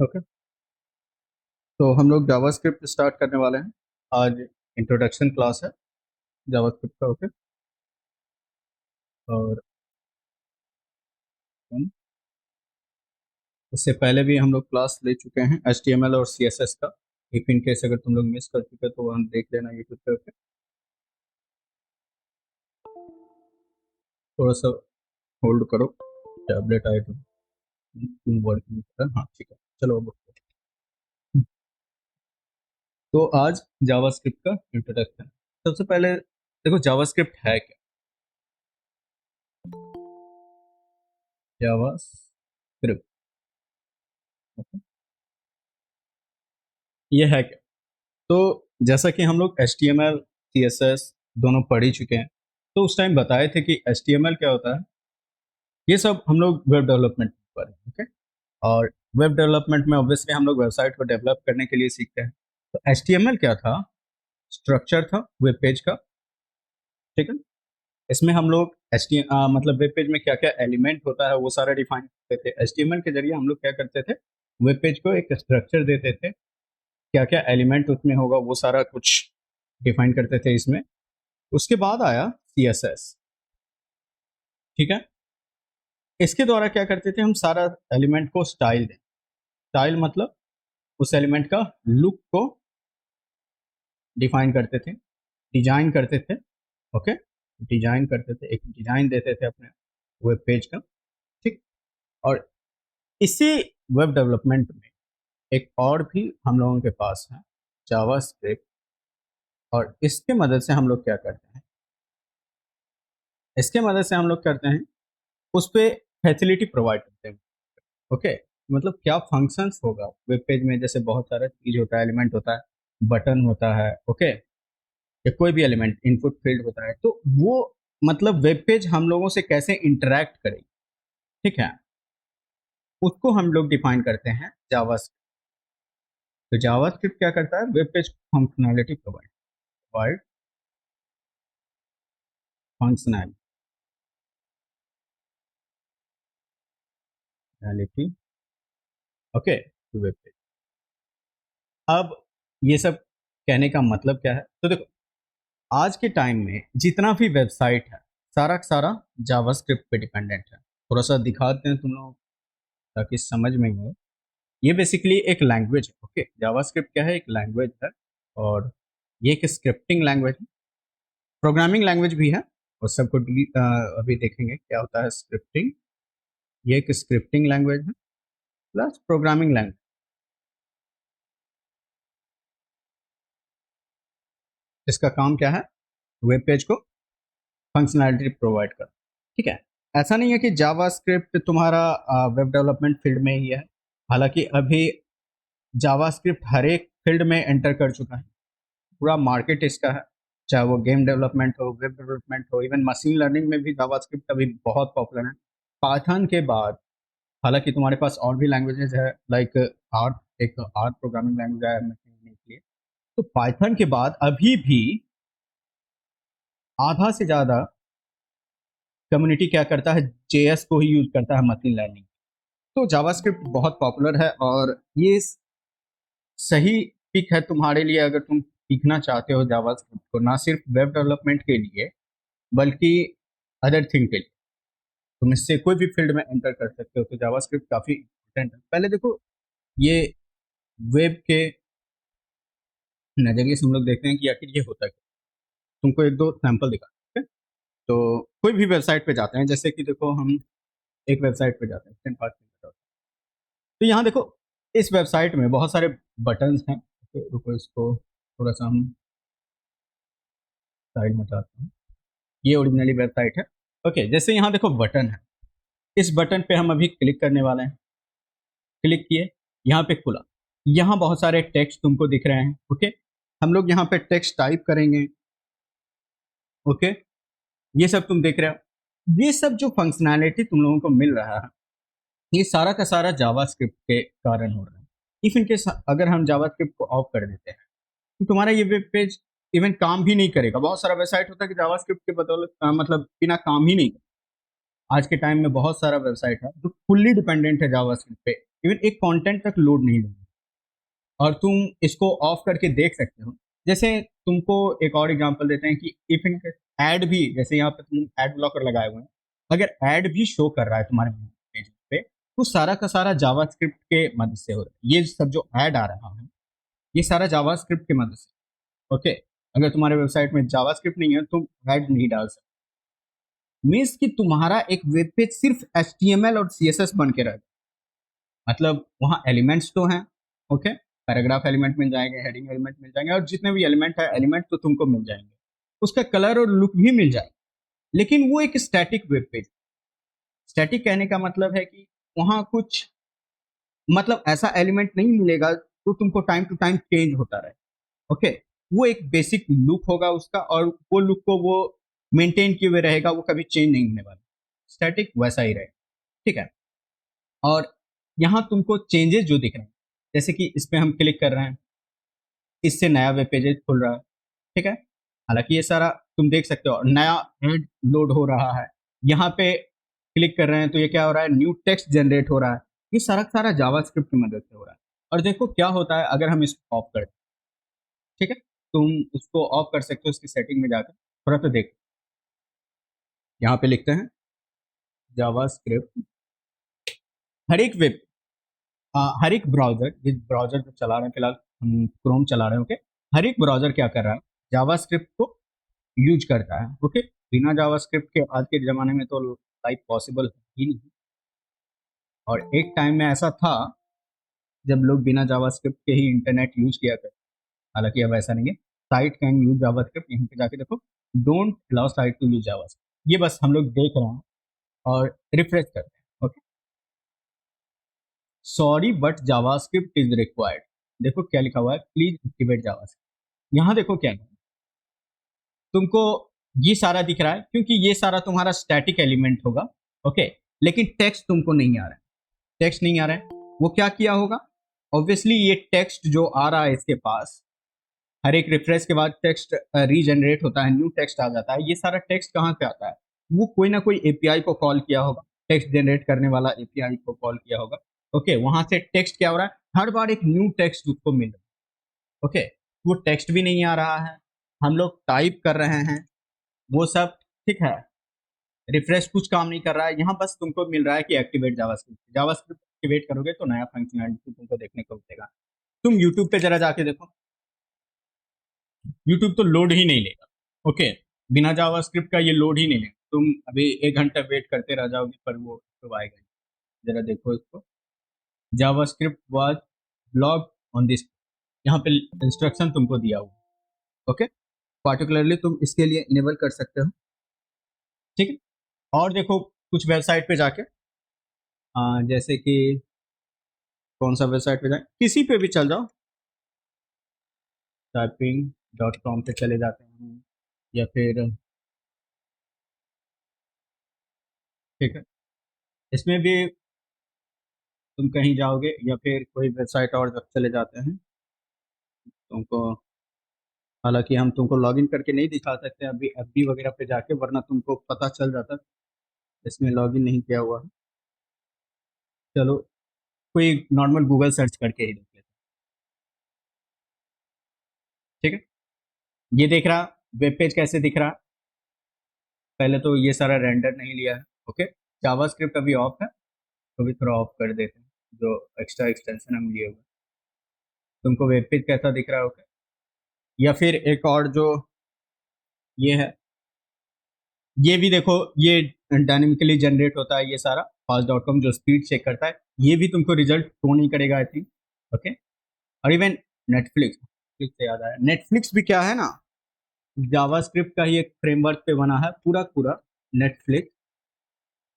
Okay, तो हम लोग जावास्क्रिप्ट स्टार्ट करने वाले हैं। आज इंट्रोडक्शन क्लास है जावास्क्रिप्ट का। ओके, और उससे पहले भी हम लोग क्लास ले चुके हैं HTML और CSS का। इफ इन केस अगर तुम लोग मिस कर चुके तो हम देख लेना यूट्यूब पे। ओके, थोड़ा सा होल्ड करो, टैबलेट आए तो वर्किंग कर। हाँ ठीक है, चलो अब। तो आज जावास्क्रिप्ट का इंट्रोडक्शन। सबसे पहले देखो जावास्क्रिप्ट है क्या। जावास्क्रिप्ट ये है क्या। तो जैसा कि हम लोग HTML CSS दोनों पढ़ ही चुके हैं, तो उस टाइम बताए थे कि HTML क्या होता है। ये सब हम लोग वेब डेवलपमेंट पर हैं। ओके, और वेब डेवलपमेंट में ऑब्वियसली हम लोग वेबसाइट को डेवलप करने के लिए सीखते हैं। तो HTML क्या था, स्ट्रक्चर था वेब पेज का। ठीक है, इसमें हम लोग मतलब वेब पेज में क्या क्या एलिमेंट होता है वो सारा डिफाइन करते थे। HTML के जरिए हम लोग क्या करते थे, वेब पेज को एक स्ट्रक्चर देते थे, क्या क्या एलिमेंट उसमें होगा वो सारा कुछ डिफाइन करते थे इसमें। उसके बाद आया CSS। ठीक है, इसके द्वारा क्या करते थे, हम सारा एलिमेंट को स्टाइल दें। स्टाइल मतलब उस एलिमेंट का लुक को डिफाइन करते थे, डिजाइन करते थे। ओके, डिजाइन करते थे, एक डिजाइन देते थे अपने वेब पेज का। ठीक, और इसी वेब डेवलपमेंट में एक और भी हम लोगों के पास है, जावास्क्रिप्ट। और इसके मदद से हम लोग क्या करते हैं, इसके मदद से हम लोग करते हैं, उस पर फैसिलिटी प्रोवाइड करते हैं। ओके, मतलब क्या फंक्शंस होगा वेब पेज में, जैसे बहुत सारा चीज होता है, एलिमेंट होता है, बटन होता है। ओके, या कोई भी एलिमेंट इनपुट फील्ड होता है, तो वो मतलब वेब पेज हम लोगों से कैसे इंटरेक्ट करेगी। ठीक है, उसको हम लोग डिफाइन करते हैं जावास्क्रिप्ट। तो जावास्क्रिप्ट क्या करता है, web page functionality provide provide functionality. Okay, web page. अब ये सब कहने का मतलब क्या है, तो देखो आज के टाइम में जितना भी वेबसाइट है सारा का सारा जावास्क्रिप्ट पे डिपेंडेंट है। थोड़ा सा दिखाते हैं तुम लोग ताकि समझ में हो। ये बेसिकली एक लैंग्वेज है। ओके, जावास्क्रिप्ट क्या है, एक लैंग्वेज है, और ये एक स्क्रिप्टिंग लैंग्वेज है, प्रोग्रामिंग लैंग्वेज भी है। और सबको अभी देखेंगे क्या होता है स्क्रिप्टिंग। ये एक स्क्रिप्टिंग लैंग्वेज है प्लस प्रोग्रामिंग लैंग्वेज। इसका काम क्या है, वेब पेज को फंक्शनैलिटी प्रोवाइड कर। ठीक है, ऐसा नहीं है कि जावास्क्रिप्ट तुम्हारा वेब डेवलपमेंट फील्ड में ही है। हालांकि अभी जावास्क्रिप्ट हर एक फील्ड में एंटर कर चुका है, पूरा मार्केट इसका है। चाहे वो गेम डेवलपमेंट हो, वेब डेवलपमेंट हो, इवन मशीन लर्निंग में भी जावास्क्रिप्ट अभी बहुत पॉपुलर है। पाइथन के बाद हालांकि तुम्हारे पास और भी लैंग्वेजेस है, लाइक आर्ट, एक आर्ट प्रोग्रामिंग लैंग्वेज है मशीन लर्निंग के लिए। तो पाइथन के बाद अभी भी आधा से ज्यादा कम्युनिटी क्या करता है, JS को ही यूज करता है मशीन लर्निंग। तो जावास्क्रिप्ट बहुत पॉपुलर है, और ये सही पिक है तुम्हारे लिए अगर तुम सीखना चाहते हो जावास्क्रिप्ट को, ना सिर्फ वेब डेवलपमेंट के लिए बल्कि अदर थिंग के लिए। तुम इससे कोई भी फील्ड में एंटर कर सकते हो, तो जावास्क्रिप्ट काफी इंपॉर्टेंट है। पहले देखो, ये वेब के नजरिए से हम लोग देखते हैं कि आखिर ये होता क्या। तुमको एक दो सैंपल दिखा, ठीक है? तो कोई भी वेबसाइट पे जाते हैं, जैसे कि देखो हम एक वेबसाइट पे जाते हैं, तो यहाँ देखो इस वेबसाइट में बहुत सारे बटन्स हैं। तो रुको, इसको थोड़ा सा हम साइड में जाते हैं। ये ओरिजिनली वेबसाइट है। ओके, जैसे यहाँ देखो बटन है, इस बटन पे हम अभी क्लिक करने वाले हैं। क्लिक किए, यहाँ पे खुला, यहाँ बहुत सारे टेक्स्ट तुमको दिख रहे हैं। ओके, हम लोग यहाँ पे टेक्स्ट टाइप करेंगे। ओके, ये सब तुम देख रहे हो, ये सब जो फंक्शनैलिटी तुम लोगों को मिल रहा है, ये सारा का सारा जावास्क्रिप्ट के कारण हो रहा है। इफ इनकेस अगर हम जावास्क्रिप्ट को ऑफ कर देते हैं तो तुम्हारा ये वेब पेज इवन काम भी नहीं करेगा। बहुत सारा वेबसाइट होता है कि जावास्क्रिप्ट के बदौलत मतलब बिना काम ही नहीं। आज के टाइम में बहुत सारा वेबसाइट है जो फुल्ली डिपेंडेंट है जावास्क्रिप्ट पे। इवन एक कंटेंट तक लोड नहीं होगा, और तुम इसको ऑफ करके देख सकते हो। जैसे तुमको एक और एग्जांपल देते हैं कि इफ इन ऐड भी, जैसे यहाँ पे तुम ऐड ब्लॉकर लगाए हुए हैं, अगर ऐड भी शो कर रहा है तुम्हारे पेज पे, तो सारा का सारा जावास्क्रिप्ट के मदद से हो रहा है। ये सब जो ऐड आ रहा है, ये सारा जावास्क्रिप्ट की मदद से। ओके, अगर तुम्हारे वेबसाइट में जावास्क्रिप्ट नहीं है, तुम ऐड नहीं डाल सकते। मीन्स कि तुम्हारा एक वेब पेज सिर्फ HTML और CSS बन के रह, मतलब वहाँ एलिमेंट्स तो हैं, ओके, पैराग्राफ एलिमेंट मिल जाएंगे, हेडिंग एलिमेंट मिल जाएंगे, और जितने भी एलिमेंट है, एलिमेंट तो तुमको मिल जाएंगे, उसका कलर और लुक भी मिल जाएगा। लेकिन वो एक स्टैटिक वेब पेज। स्टैटिक कहने का मतलब है कि वहाँ कुछ, मतलब ऐसा एलिमेंट नहीं मिलेगा जो तुमको टाइम टू टाइम चेंज होता रहे। ओके, वो एक बेसिक लुक होगा उसका, और वो लुक को वो मेंटेन किए हुए रहेगा, वो कभी चेंज नहीं होने वाला। स्टैटिक वैसा ही रहेगा, ठीक है। और यहाँ तुमको चेंजेस जो दिख रहे हैं, जैसे कि इस पे हम क्लिक कर रहे हैं, इससे नया वेब पेज खुल रहा है, ठीक है। हालांकि ये सारा तुम देख सकते हो, नया हेड लोड हो रहा है, यहाँ पे क्लिक कर रहे हैं तो ये क्या हो रहा है, न्यू टेक्स्ट जनरेट हो रहा है। ये सारा सारा जावास्क्रिप्ट की मदद से हो रहा है। और देखो क्या होता है अगर हम इसको ऑफ कर, ठीक है, तुम इसको ऑफ कर सकते हो इसकी सेटिंग में जाकर, थोड़ा सा देखो, यहाँ पे लिखते हैं जावास्क्रिप्ट। हर एक वेब, हर एक ब्राउजर, जिस ब्राउजर जो चला रहे हैं, फिलहाल हम क्रोम चला रहे हैं, ओके, हर एक ब्राउजर क्या कर रहा है, जावास्क्रिप्ट को यूज करता है। ओके, बिना जावास्क्रिप्ट के आज के ज़माने में तो लाइफ पॉसिबल ही नहीं। और एक टाइम में ऐसा था जब लोग बिना जावास्क्रिप्ट के ही इंटरनेट यूज किया करते। हालांकि अब ऐसा नहीं है, साइट कैन यूज जावास्क्रिप्ट, यहाँ पे जाके देखो, don't allow site to use JavaScript, ये बस हम लोग देख रहे हैं और रिफ्रेश करते हैं। Okay, sorry but JavaScript is required. देखो क्या लिखा हुआ है, प्लीज एक्टिवेट जावास्क्रिप्ट। यहाँ देखो क्या है, तुमको ये सारा दिख रहा है क्योंकि ये सारा तुम्हारा स्टैटिक एलिमेंट होगा, ओके, लेकिन टेक्स्ट तुमको नहीं आ रहा है। टेक्स्ट नहीं आ रहा है, वो क्या किया होगा, ऑब्वियसली ये टेक्स्ट जो आ रहा है इसके पास, हर एक रिफ्रेश के बाद टेक्स्ट रीजनरेट होता है, न्यू टेक्स्ट आ जाता है। ये सारा टेक्स्ट कहाँ से आता है, वो कोई ना कोई एपीआई को कॉल किया होगा, टेक्स्ट जनरेट करने वाला एपीआई को कॉल किया होगा। ओके, वहां से टेक्स्ट क्या हो रहा है, हर बार एक न्यू टेक्स्ट उसको मिल रहा है। ओके, वो टेक्स्ट भी नहीं आ रहा है, हम लोग टाइप कर रहे हैं, वो सब ठीक है, रिफ्रेश कुछ काम नहीं कर रहा है, यहाँ बस तुमको मिल रहा है कि एक्टिवेट जावास्क्रिप्ट। जावास्क्रिप्ट एक्टिवेट करोगे तो नया फंक्शनलिटी तुमको देखने को मिलेगा। तुम यूट्यूब पे जरा जाके देखो, यूट्यूब तो लोड ही नहीं लेगा। ओके, बिना जावास्क्रिप्ट का ये लोड ही नहीं लेगा, तुम अभी 1 घंटा वेट करते रह जाओगे पर वो तो आएगा नहीं। जरा देखो इसको, JavaScript was blog on this, यहाँ पे इंस्ट्रक्शन तुमको दिया हुआ। ओके, पार्टिकुलरली तुम इसके लिए इनेबल कर सकते हो, ठीक है। और देखो कुछ वेबसाइट पे जाके, जैसे कि कौन सा वेबसाइट पे जाए, किसी पे भी चल जाओ, typing.com पे चले जाते हैं, या फिर, ठीक है, इसमें भी तुम कहीं जाओगे या फिर कोई वेबसाइट और जब चले जाते हैं तुमको, हालांकि हम तुमको लॉगिन करके नहीं दिखा सकते अभी, एफबी वगैरह पे जाके, वरना तुमको पता चल जाता, इसमें लॉगिन नहीं किया हुआ है। चलो, कोई नॉर्मल गूगल सर्च करके ही देख लेते हैं, ठीक है। ये देख रहा, वेब पेज कैसे दिख रहा, पहले तो ये सारा रेंडर नहीं लिया है। ओके, जावास्क्रिप्ट अभी ऑफ है, तो भी थोड़ा ऑफ कर देते हैं, जो एक्स्ट्रा एक्सटेंशन हम लिए हुए। तुमको वेब पेज कैसा दिख रहा है, ओके। या फिर एक और जो ये है, ये भी देखो, ये डायनेमिकली जनरेट होता है, ये सारा fast.com जो स्पीड चेक करता है, ये भी तुमको रिजल्ट शो नहीं करेगा आई थिंक। ओके, और इवन नेटफ्लिक्स, नेटफ्लिक्स से याद आया, नेटफ्लिक्स भी क्या है ना, जावास्क्रिप्ट का ही एक फ्रेमवर्क पे बना है पूरा पूरा नेटफ्लिक्स।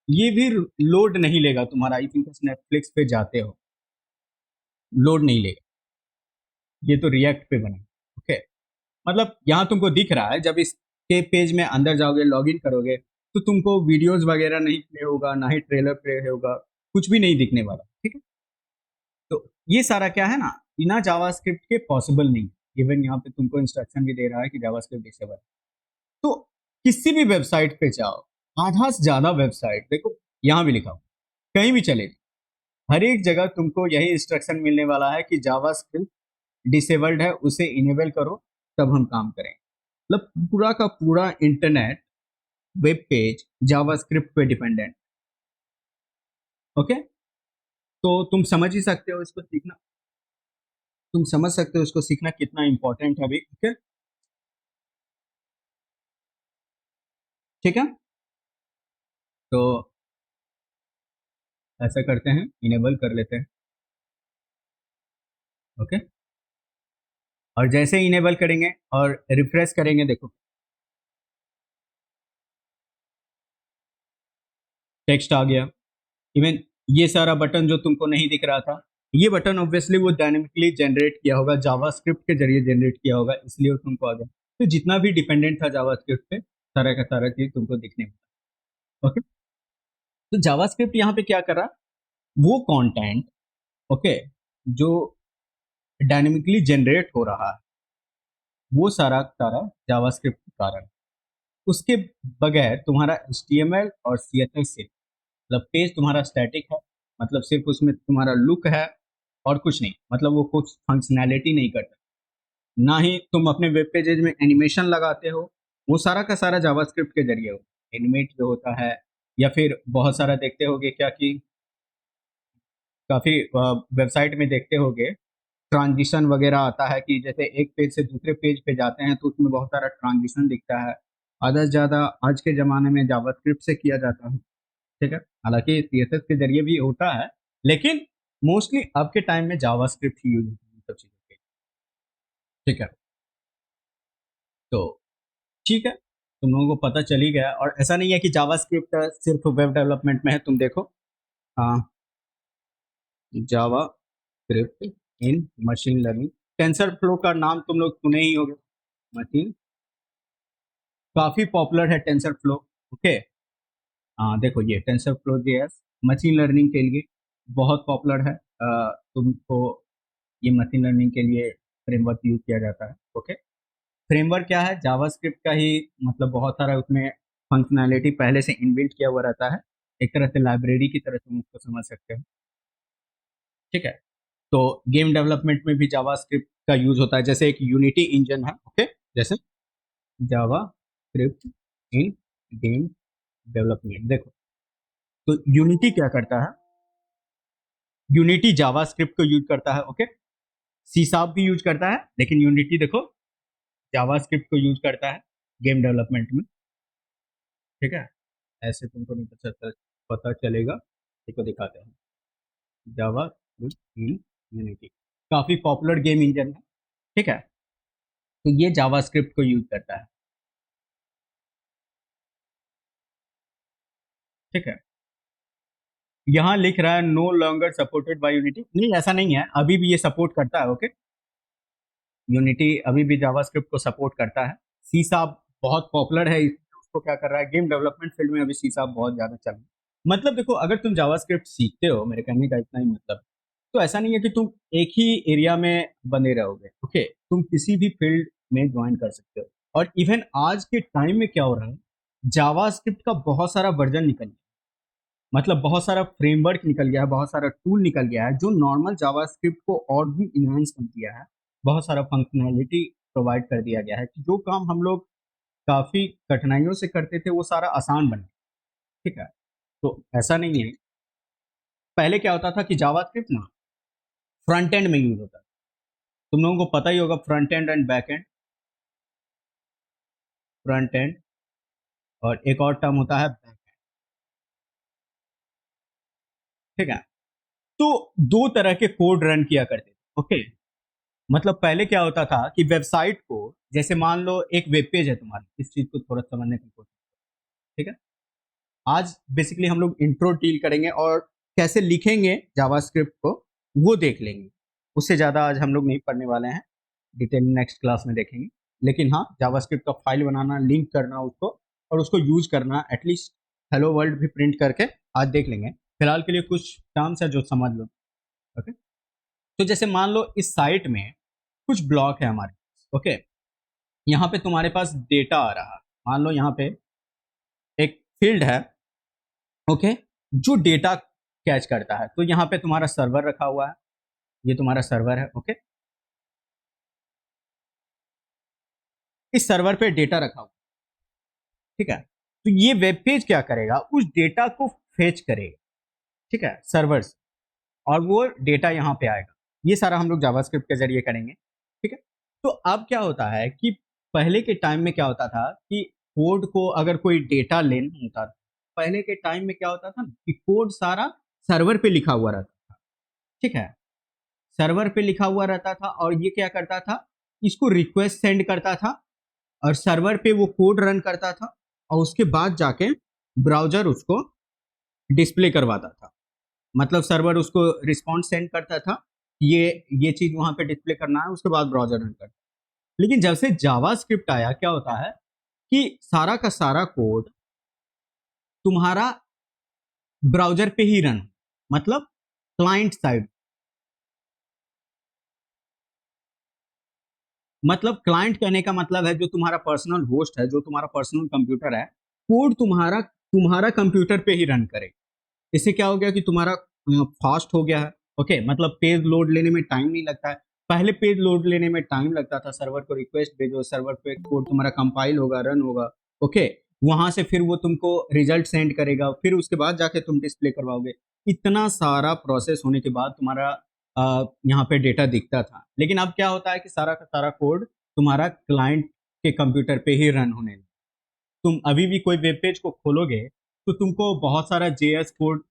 ये भी लोड नहीं लेगा तुम्हारा, आई थिंक नेटफ्लिक्स पे जाते हो लोड नहीं लेगा, ये तो रिएक्ट पे बना। ओके, मतलब यहाँ तुमको दिख रहा है, जब इसके पेज में अंदर जाओगे, लॉगिन करोगे, तो तुमको वीडियोस वगैरह नहीं प्ले होगा, ना ही ट्रेलर प्ले होगा, कुछ भी नहीं दिखने वाला, ठीक है। तो ये सारा क्या है ना, बिना जावास्क्रिप्ट के पॉसिबल नहीं। इवन यहाँ पे तुमको इंस्ट्रक्शन भी दे रहा है कि जावास्क्रिप्ट डिसेबल। तो किसी भी वेबसाइट पे जाओ, आधा से ज्यादा वेबसाइट देखो, यहाँ भी लिखा हो, कहीं भी चले जाओ, हर एक जगह तुमको यही इंस्ट्रक्शन मिलने वाला है कि जावास्क्रिप्ट डिसेबल्ड है, उसे इनेबल करो, तब हम काम करें। मतलब पूरा का पूरा इंटरनेट वेब पेज जावास्क्रिप्ट पे डिपेंडेंट। ओके, तो तुम समझ ही सकते हो इसको सीखना, तुम समझ सकते हो इसको सीखना कितना इंपॉर्टेंट है अभी। ओके, ठीक है। तो ऐसा करते हैं, इनेबल कर लेते हैं। ओके, और जैसे ही इनेबल करेंगे और रिफ्रेश करेंगे, देखो टेक्स्ट आ गया। इवन ये सारा बटन जो तुमको नहीं दिख रहा था, ये बटन ऑब्वियसली वो डायनेमिकली जनरेट किया होगा, जावास्क्रिप्ट के जरिए जनरेट किया होगा, इसलिए वो तुमको आ गया। तो जितना भी डिपेंडेंट था जावास्क्रिप्ट पे, सारा का सारा चीज तुमको दिखने में। ओके, तो जावास्क्रिप्ट यहाँ पे क्या कर रहा, वो कंटेंट, ओके, जो डायनेमिकली जनरेट हो रहा है, वो सारा सारा जावास्क्रिप्ट के कारण। उसके बगैर तुम्हारा HTML और CSS से, मतलब पेज तुम्हारा स्टैटिक है, मतलब सिर्फ उसमें तुम्हारा लुक है और कुछ नहीं, मतलब वो कुछ फंक्शनैलिटी नहीं करता। ना ही तुम अपने वेब पेजेज में एनिमेशन लगाते हो, वो सारा का सारा जावास्क्रिप्ट के जरिए हो। एनिमेट जो होता है, या फिर बहुत सारा देखते होगे क्या कि काफी वेबसाइट में देखते होगे ट्रांजिशन वगैरह आता है, कि जैसे एक पेज से दूसरे पेज पे जाते हैं तो उसमें बहुत सारा ट्रांजिशन दिखता है। आधा से ज्यादा आज के जमाने में जावास्क्रिप्ट से किया जाता है। ठीक है, हालांकि CSS के जरिए भी होता है, लेकिन मोस्टली अब के टाइम में जावास्क्रिप्ट ही यूज होती है इन सब चीजों के। ठीक है, तो ठीक है, तुम लोगों को पता चल ही गया। और ऐसा नहीं है कि जावास्क्रिप्ट सिर्फ वेब डेवलपमेंट में है, तुम देखो JavaScript in machine learning, TensorFlow का नाम तुम लोग सुने ही होंगे। मशीन, काफी पॉपुलर है टेंसर फ्लो। ओके, हाँ देखो ये tensor flow JS machine learning के लिए बहुत पॉपुलर है। तुमको ये मशीन लर्निंग के लिए फ्रेमवर्क यूज किया जाता है। ओके, फ्रेमवर्क क्या है, जावास्क्रिप्ट का ही, मतलब बहुत सारा उसमें फंक्शनैलिटी पहले से इनबिल्ट किया हुआ रहता है। एक तरह से लाइब्रेरी की तरह तुम उसको समझ सकते हो। ठीक है, तो गेम डेवलपमेंट में भी जावास्क्रिप्ट का यूज होता है, जैसे एक यूनिटी इंजन है। ओके, जैसे जावा स्क्रिप्ट इन गेम डेवलपमेंट, देखो तो यूनिटी क्या करता है, यूनिटी जावास्क्रिप्ट को यूज करता है। ओके, सी शार्प भी यूज करता है, लेकिन यूनिटी देखो जावास्क्रिप्ट को यूज करता है गेम डेवलपमेंट में। ठीक है, ऐसे तुमको नहीं पता चलेगा, देखो दिखाते हैं। जावा स्क्रिप्ट इन यूनिटी काफी पॉपुलर गेम इंजन है। ठीक है, तो ये जावास्क्रिप्ट को यूज करता है। ठीक है, यहाँ लिख रहा है no longer supported by Unity, नहीं ऐसा नहीं है, अभी भी ये सपोर्ट करता है। ओके, यूनिटी अभी भी जावास्क्रिप्ट को सपोर्ट करता है। सी शार्प बहुत पॉपुलर है, उसको क्या कर रहा है, गेम डेवलपमेंट फील्ड में अभी सी शार्प बहुत ज्यादा चल रहा है। मतलब देखो, अगर तुम जावास्क्रिप्ट सीखते हो, मेरे कहने का इतना ही मतलब, तो ऐसा नहीं है कि तुम एक ही एरिया में बने रहोगे। ओके, तुम किसी भी फील्ड में ज्वाइन कर सकते हो। और इवन आज के टाइम में क्या हो रहा है, जावास्क्रिप्ट का बहुत सारा वर्जन निकल गया, मतलब बहुत सारा फ्रेमवर्क निकल गया है, बहुत सारा टूल निकल गया है, जो नॉर्मल जावास्क्रिप्ट को और भी इन्हांस कर दिया है। बहुत सारा फंक्शनैलिटी प्रोवाइड कर दिया गया है कि जो काम हम लोग काफी कठिनाइयों से करते थे, वो सारा आसान बन गया। ठीक है, तो ऐसा नहीं है। पहले क्या होता था कि जावास्क्रिप्ट ना फ्रंट एंड में यूज होता है, तुम लोगों को पता ही होगा, front end and back and. Front end, और एक और टर्म होता है बैक। ठीक है, तो दो तरह के कोड रन किया करते थे। ओके, मतलब पहले क्या होता था कि वेबसाइट को, जैसे मान लो एक वेब पेज है तुम्हारी, इस चीज को थोड़ा समझने की कोशिश। ठीक है, आज बेसिकली हम लोग इंट्रो डील करेंगे, और कैसे लिखेंगे जावास्क्रिप्ट को वो देख लेंगे। उससे ज़्यादा आज हम लोग नहीं पढ़ने वाले हैं, डिटेल नेक्स्ट क्लास में देखेंगे। लेकिन हाँ, जावास्क्रिप्ट का फाइल बनाना, लिंक करना उसको, और उसको यूज करना, एटलीस्ट हेलो वर्ल्ड भी प्रिंट करके आज देख लेंगे। फिलहाल के लिए कुछ टर्म्स है जो समझ लो। ओके, तो जैसे मान लो इस साइट में कुछ ब्लॉक है हमारे। ओके, यहाँ पे तुम्हारे पास डेटा आ रहा है, मान लो यहाँ पे एक फील्ड है। ओके, जो डेटा कैच करता है। तो यहाँ पे तुम्हारा सर्वर रखा हुआ है, ये तुम्हारा सर्वर है। ओके, इस सर्वर पे डेटा रखा हुआ है, ठीक है। तो ये वेब पेज क्या करेगा, उस डेटा को फेच करेगा, ठीक है, सर्वर से, और वो डेटा यहाँ पे आएगा। ये सारा हम लोग जावास्क्रिप्ट के जरिए करेंगे, ठीक है। तो अब क्या होता है कि पहले के टाइम में क्या होता था कि कोड को अगर कोई डेटा लेना होता था, पहले के टाइम में क्या होता था कि कोड सारा सर्वर पे लिखा हुआ रहता था, ठीक है। सर्वर पे लिखा हुआ रहता था और ये क्या करता था, इसको रिक्वेस्ट सेंड करता था और सर्वर पे वो कोड रन करता था और उसके बाद जाके ब्राउजर उसको डिस्प्ले करवाता था। मतलब सर्वर उसको रिस्पॉन्स सेंड करता था, ये चीज वहां पे डिस्प्ले करना है, उसके बाद ब्राउजर रन करता। लेकिन जब से जावास्क्रिप्ट आया, क्या होता है कि सारा का सारा कोड तुम्हारा ब्राउजर पे ही रन, मतलब क्लाइंट साइड, मतलब क्लाइंट कहने का मतलब है जो तुम्हारा पर्सनल होस्ट है, जो तुम्हारा पर्सनल कंप्यूटर है, कोड तुम्हारा तुम्हारा कंप्यूटर पे ही रन करे। इससे क्या हो गया कि तुम्हारा फास्ट हो गया है। ओके, मतलब पेज लोड लेने में टाइम नहीं लगता है। पहले पेज लोड लेने में टाइम लगता था, सर्वर को रिक्वेस्ट भेजो, सर्वर पे कोड तुम्हारा कंपाइल होगा, रन होगा। ओके, वहां से फिर वो तुमको रिजल्ट सेंड करेगा, फिर उसके बाद जाके तुम डिस्प्ले करवाओगे। इतना सारा प्रोसेस होने के बाद तुम्हारा यहाँ पे डेटा दिखता था। लेकिन अब क्या होता है कि सारा का सारा कोड तुम्हारा क्लाइंट के कंप्यूटर पे ही रन होने लगा। तुम अभी भी कोई वेब पेज को खोलोगे तो तुमको बहुत सारा जेएस कोड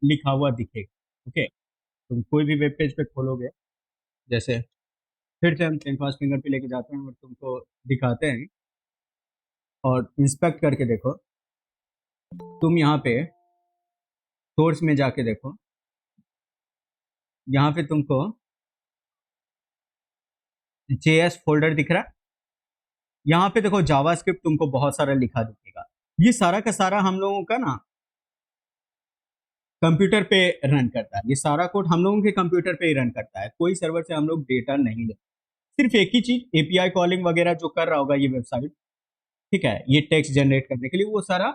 लिखा हुआ दिखेगा। ओके, तुम कोई भी वेब पेज पे खोलोगे, जैसे फिर से हम कैनवास फिंगर पे लेके जाते हैं और तुमको दिखाते हैं, और इंस्पेक्ट करके देखो। तुम यहाँ पे सोर्स में जाके देखो, यहाँ पे तुमको जेएस फोल्डर दिख रहा है। यहाँ पे देखो जावास्क्रिप्ट तुमको बहुत सारा लिखा दिखेगा। ये सारा का सारा हम लोगों का ना कंप्यूटर पे रन करता है। ये सारा कोड हम लोगों के कंप्यूटर पे ही रन करता है, कोई सर्वर से हम लोग डेटा नहीं लेते। सिर्फ एक ही चीज, एपीआई कॉलिंग वगैरह जो कर रहा होगा ये वेबसाइट, ठीक है, ये टेक्स्ट जनरेट करने के लिए वो सारा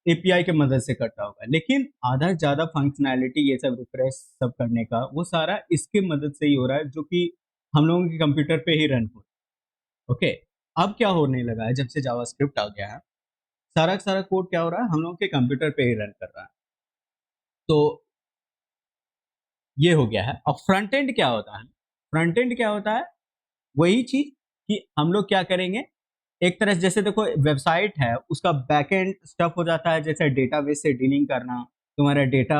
एपीआई के मदद से करता होगा। लेकिन आधा ज्यादा फंक्शनैलिटी ये सब रिफ्रेश सब करने का वो सारा इसके मदद से ही हो रहा है, जो कि हम लोगों के कंप्यूटर पे ही रन हो रहा है। ओके, अब क्या होने लगा है, जब से जावास्क्रिप्ट आ गया है, सारा का सारा कोड क्या हो रहा है, हम लोगों के कंप्यूटर पे ही रन कर रहा है। तो ये हो गया है। अब फ्रंट एंड क्या होता है, फ्रंट एंड क्या होता है, वही चीज कि हम लोग क्या करेंगे, एक तरह से जैसे देखो वेबसाइट है, उसका बैकएंड स्टफ हो जाता है, जैसे डेटाबेस से डीलिंग करना, तुम्हारा डेटा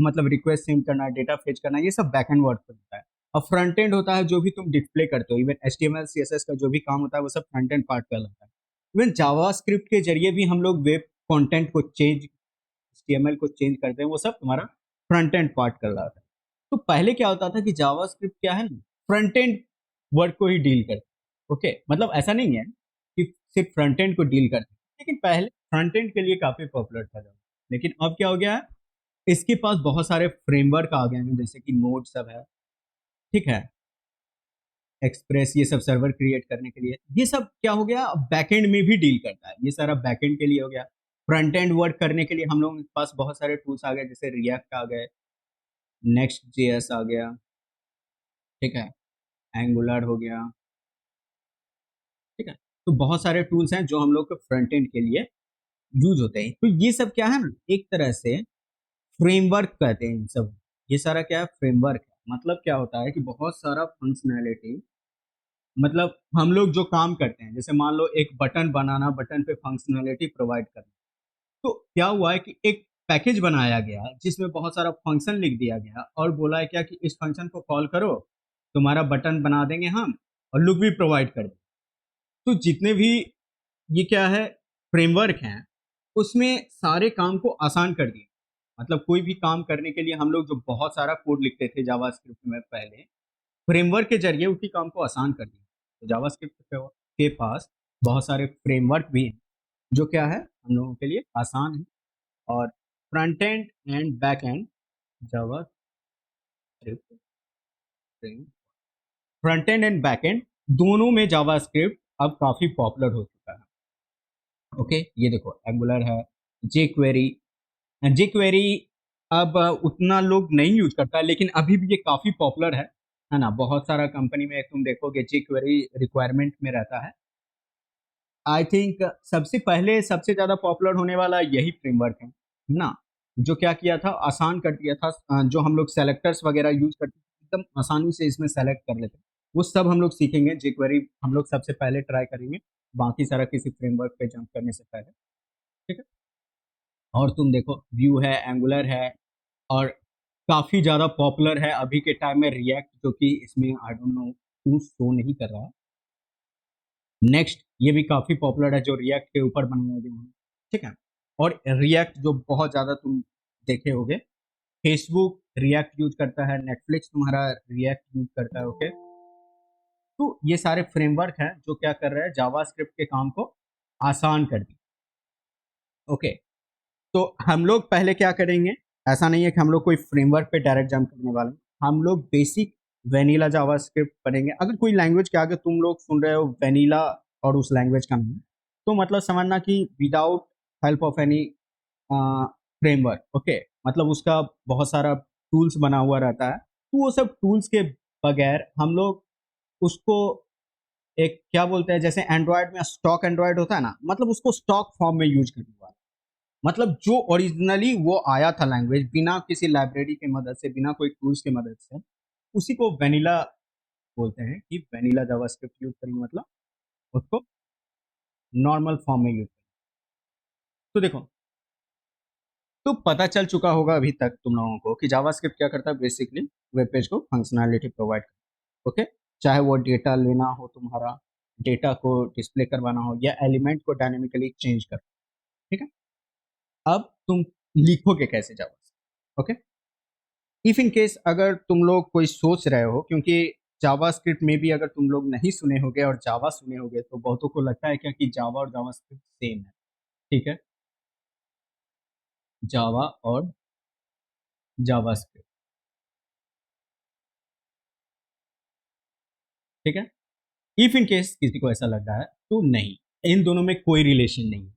मतलब रिक्वेस्ट सेंड करना, डेटा फेच करना, ये सब बैकएंड वर्क होता है। और फ्रंट एंड होता है जो भी तुम डिस्प्ले करते हो, इवन एचटीएमएल सीएसएस का जो भी काम होता है वो सब फ्रंट एंड पार्ट कहलाता है। इवन जावास्क्रिप्ट के जरिए भी हम लोग वेब कंटेंट को चेंज, एचटीएमएल को चेंज करते हैं, वो सब तुम्हारा फ्रंट एंड पार्ट कहलाता है। तो पहले क्या होता था कि जावास्क्रिप्ट क्या है ना, फ्रंट एंड वर्क को ही डील करता है। ओके, मतलब ऐसा नहीं है कि सिर्फ फ्रंट एंड को डील करते हैं, लेकिन पहले फ्रंट एंड के लिए काफी पॉपुलर था जावा। लेकिन अब क्या हो गया है, इसके पास बहुत सारे फ्रेमवर्क आ गए हैं, जैसे कि नोड सब है, ठीक है, एक्सप्रेस, ये सब सर्वर क्रिएट करने के लिए। ये सब क्या हो गया, बैकएंड में भी डील करता है, ये सारा बैकएंड के लिए हो गया। फ्रंट एंड वर्क करने के लिए हम लोगों के पास बहुत सारे टूल्स आ गए, जैसे रिएक्ट आ गए, नेक्स्ट जेएस आ गया, ठीक है, एंगुलर हो गया, ठीक है। तो बहुत सारे टूल्स हैं जो हम लोग के फ्रंट एंड के लिए यूज होते हैं। तो ये सब क्या है ना, एक तरह से फ्रेमवर्क कहते हैं इन सब। ये सारा क्या है, फ्रेमवर्क है। मतलब क्या होता है कि बहुत सारा फंक्शनैलिटी, मतलब हम लोग जो काम करते हैं, जैसे मान लो एक बटन बनाना, बटन पे फंक्शनैलिटी प्रोवाइड करना। तो क्या हुआ है कि एक पैकेज बनाया गया जिसमें बहुत सारा फंक्शन लिख दिया गया और बोला है क्या कि इस फंक्शन को कॉल करो, तुम्हारा बटन बना देंगे हम और लुक भी प्रोवाइड कर देंगे। तो जितने भी ये क्या है फ्रेमवर्क हैं, उसमें सारे काम को आसान कर दिए। मतलब कोई भी काम करने के लिए हम लोग जो बहुत सारा कोड लिखते थे जावास्क्रिप्ट में पहले, फ्रेमवर्क के जरिए उसी काम को आसान कर दिया। तो जावास्क्रिप्ट के पास बहुत सारे फ्रेमवर्क भी हैं जो क्या है हम लोगों के लिए आसान है। और front end and back and JavaScript, front end and back and दोनों में जावास्क्रिप्ट अब काफी पॉपुलर हो चुका है। ओके, ये देखो एंगुलर है, जे क्वेरी। जे क्वेरी अब उतना लोग नहीं यूज करता है, लेकिन अभी भी ये काफी पॉपुलर है ना। बहुत सारा कंपनी में तुम देखोगे jQuery रिक्वायरमेंट में रहता है। आई थिंक सबसे पहले सबसे ज्यादा पॉपुलर होने वाला यही फ्रेमवर्क है ना, जो क्या किया था, आसान कर दिया था। जो हम लोग सेलेक्टर्स वगैरह यूज करते थे, एकदम आसानी से इसमें सेलेक्ट कर लेते, वो सब हम लोग सीखेंगे। jQuery हम लोग सबसे पहले ट्राई करेंगे, बाकी सारा किसी फ्रेमवर्क पे जंप करने से पहले। ठीक है। और तुम देखो, व्यू है, एंगुलर है, और काफी ज्यादा पॉपुलर है अभी के टाइम में रिएक्ट, जो कि इसमें आई डोंट नो क्यों शो नहीं कर रहा है। नेक्स्ट ये भी काफी पॉपुलर है, जो रिएक्ट के ऊपर बनाया गया है। ठीक है। और रिएक्ट जो बहुत ज्यादा तुम देखे होगे, फेसबुक रिएक्ट यूज करता है, नेटफ्लिक्स तुम्हारा रिएक्ट यूज करता है। ओके। तो ये सारे फ्रेमवर्क हैं जो क्या कर रहे हैं, जावास्क्रिप्ट के काम को आसान कर दी। ओके। तो हम लोग पहले क्या करेंगे, ऐसा नहीं है कि हम लोग कोई फ्रेमवर्क पे डायरेक्ट जंप करने वाले हैं। हम लोग बेसिक वेनिला जावास्क्रिप्ट पढ़ेंगे। अगर कोई लैंग्वेज के आगे तुम लोग सुन रहे हो वेनिला और उस लैंग्वेज का नाम, तो मतलब समझना कि without help of any framework. Okay. मतलब उसका बहुत सारा टूल्स बना हुआ रहता है, तो वो सब टूल्स के बगैर हम लोग उसको एक क्या बोलते हैं, जैसे एंड्रॉयड में स्टॉक एंड्रॉयड होता है ना, मतलब उसको स्टॉक फॉर्म में यूज करने वाला, मतलब जो ओरिजिनली वो आया था लैंग्वेज, बिना किसी लाइब्रेरी की मदद से, बिना कोई टूल्स की मदद से, उसी को वेनिला बोलते हैं कि वेनिला जावास्क्रिप्ट यूज करेंगे, मतलब उसको नॉर्मल फॉर्म में यूज करेंगे। तो देखो, तो पता चल चुका होगा अभी तक तुम लोगों को कि जावास्क्रिप्ट क्या करता है, बेसिकली वेब पेज को फंक्शनैलिटी प्रोवाइड करता है। ओके। चाहे वो डेटा लेना हो, तुम्हारा डेटा को डिस्प्ले करवाना हो, या एलिमेंट को डायनेमिकली चेंज कर। ठीक है। अब तुम लिखोगे कैसे JavaScript. Okay. If in case अगर तुम लोग कोई सोच रहे हो, क्योंकि जावास्क्रिप्ट में भी अगर तुम लोग नहीं सुने होगे और जावा सुने होगे, तो बहुतों को लगता है क्या कि जावा और जावास्क्रिप्ट सेम है। ठीक है। जावा और जावास्क्रिप्ट। ठीक है। इफ इन केस किसी को ऐसा लग रहा है, तो नहीं, इन दोनों में कोई रिलेशन नहीं है।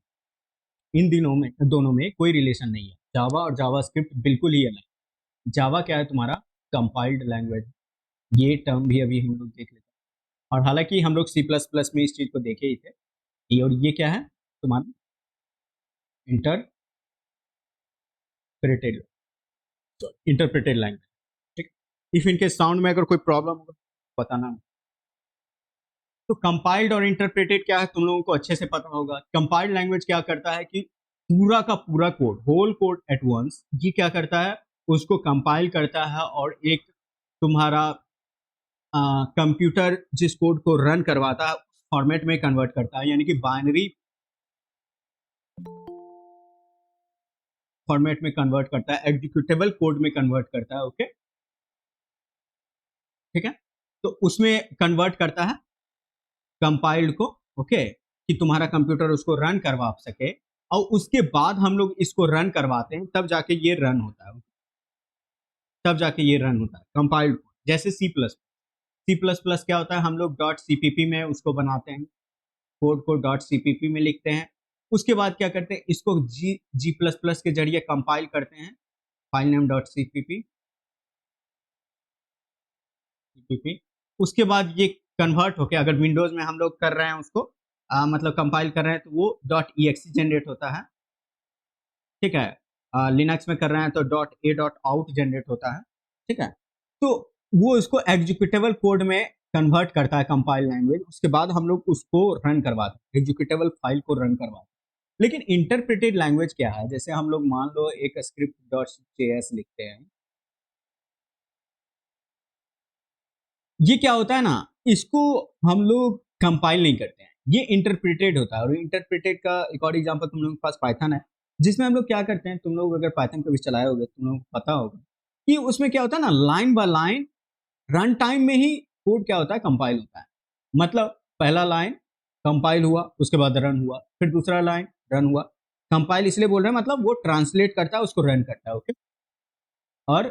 इन दिनों में दोनों में कोई रिलेशन नहीं है। जावा और जावास्क्रिप्ट बिल्कुल ही अलग है। जावा क्या है, तुम्हारा कंपाइल्ड लैंग्वेज। ये टर्म भी अभी हम लोग देख लेते हैं, और हालांकि हम लोग सी प्लस प्लस में इस चीज को देखे ही थे। और ये क्या है, तुम्हारा इंटरप्रेटेड इंटरप्रेटेड लैंग्वेज। ठीक। इफ इनके साउंड में अगर कोई प्रॉब्लम होगा, बताना। तो कंपाइल्ड और इंटरप्रेटेड क्या है, तुम लोगों को अच्छे से पता होगा। कंपाइल्ड लैंग्वेज क्या करता है कि पूरा का पूरा code, whole code at once, ये क्या करता है, उसको कंपाइल करता है, और एक तुम्हारा कंप्यूटर जिस कोड को रन करवाता है फॉर्मेट में कन्वर्ट करता है, यानी कि बाइनरी फॉर्मेट में कन्वर्ट करता है, एग्जीक्यूटेबल कोड में कन्वर्ट करता है। ओके। ठीक है। तो उसमें कन्वर्ट करता है कंपाइल्ड को। ओके। कि तुम्हारा कंप्यूटर उसको रन करवा सके, और उसके बाद हम लोग इसको रन करवाते हैं, तब जाके ये रन होता है। तब जाके ये रन होता है कंपाइल्ड कोड। जैसे सी प्लस प्लस क्या होता है, हम लोग डॉट सीपीपी में उसको बनाते हैं, कोड को डॉट सीपीपी में लिखते हैं। उसके बाद क्या करते हैं, इसको जी प्लस प्लस के जरिए कंपाइल करते हैं, file name dot CPP CPP. उसके बाद ये कन्वर्ट होके, अगर विंडोज में हम लोग कर रहे हैं उसको, मतलब कंपाइल कर रहे हैं, तो वो डॉट ई जनरेट होता है। ठीक है। लिनक्स में कर रहे हैं तो dot A dot out generate होता है। ठीक है। तो वो इसको एग्जीक्यूटेबल कोड में कन्वर्ट करता है कंपाइल लैंग्वेज। उसके बाद हम लोग उसको रन करवाते हैं, एग्जीक्यूटेबल फाइल को रन करवाते हैं। लेकिन इंटरप्रेटेड लैंग्वेज क्या है, जैसे हम लोग मान लो एक स्क्रिप्ट डॉट जेएस लिखते हैं, ये क्या होता है ना, इसको हम लोग कंपाइल नहीं करते हैं, ये इंटरप्रेटेड होता है। और इंटरप्रेटेड का एक और एग्जांपल तुम लोगों के पास पाइथन है, जिसमें हम लोग क्या करते हैं, तुम लोग अगर पाइथन कभी चलाए होगे, तुम लोगों को पता होगा कि उसमें क्या होता है ना, line by line run time में ही कोड क्या होता है, कंपाइल होता है। मतलब पहला लाइन कंपाइल हुआ, उसके बाद रन हुआ, फिर दूसरा लाइन रन हुआ। कंपाइल इसलिए बोल रहे हैं, मतलब वो ट्रांसलेट करता है, उसको रन करता है। ओके। और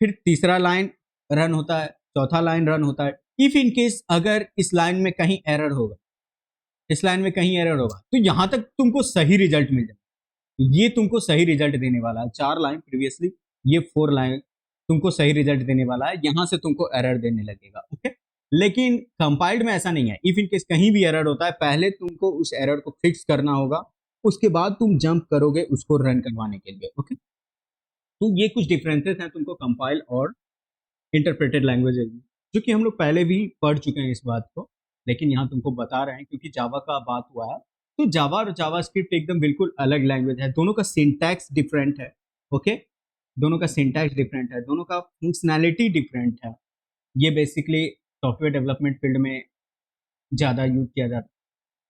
फिर तीसरा लाइन रन होता है, चौथा लाइन रन होता है। इफ इन केस अगर इस लाइन में कहीं एरर होगा, इस लाइन में कहीं एरर होगा, तो यहां तक तुमको सही रिजल्ट मिल जाए। ये तुमको सही रिजल्ट देने वाला है। चार लाइन प्रीवियसली ये 4 लाइन तुमको सही रिजल्ट देने वाला है, यहाँ से तुमको एरर देने लगेगा। ओके, लेकिन कंपाइल्ड में ऐसा नहीं है। इफ इन केस कहीं भी एरर होता है, पहले तुमको उस एरर को फिक्स करना होगा, उसके बाद तुम जंप करोगे उसको रन करवाने के लिए। ओके, तो ये कुछ डिफरेंसेस हैं तुमको कंपाइल और इंटरप्रेटेड लैंग्वेजेज में, जो कि हम लोग पहले भी पढ़ चुके हैं इस बात को, लेकिन यहाँ तुमको बता रहे हैं क्योंकि जावा का बात हुआ है। तो जावा और जावास्क्रिप्ट एकदम बिल्कुल अलग लैंग्वेज है, दोनों का सिंटैक्स डिफरेंट है। ओके, दोनों का सिंटैक्स डिफरेंट है, दोनों का फंक्शनैलिटी डिफरेंट है। ये बेसिकली सॉफ्टवेयर डेवलपमेंट फील्ड में ज़्यादा यूज किया जाता है,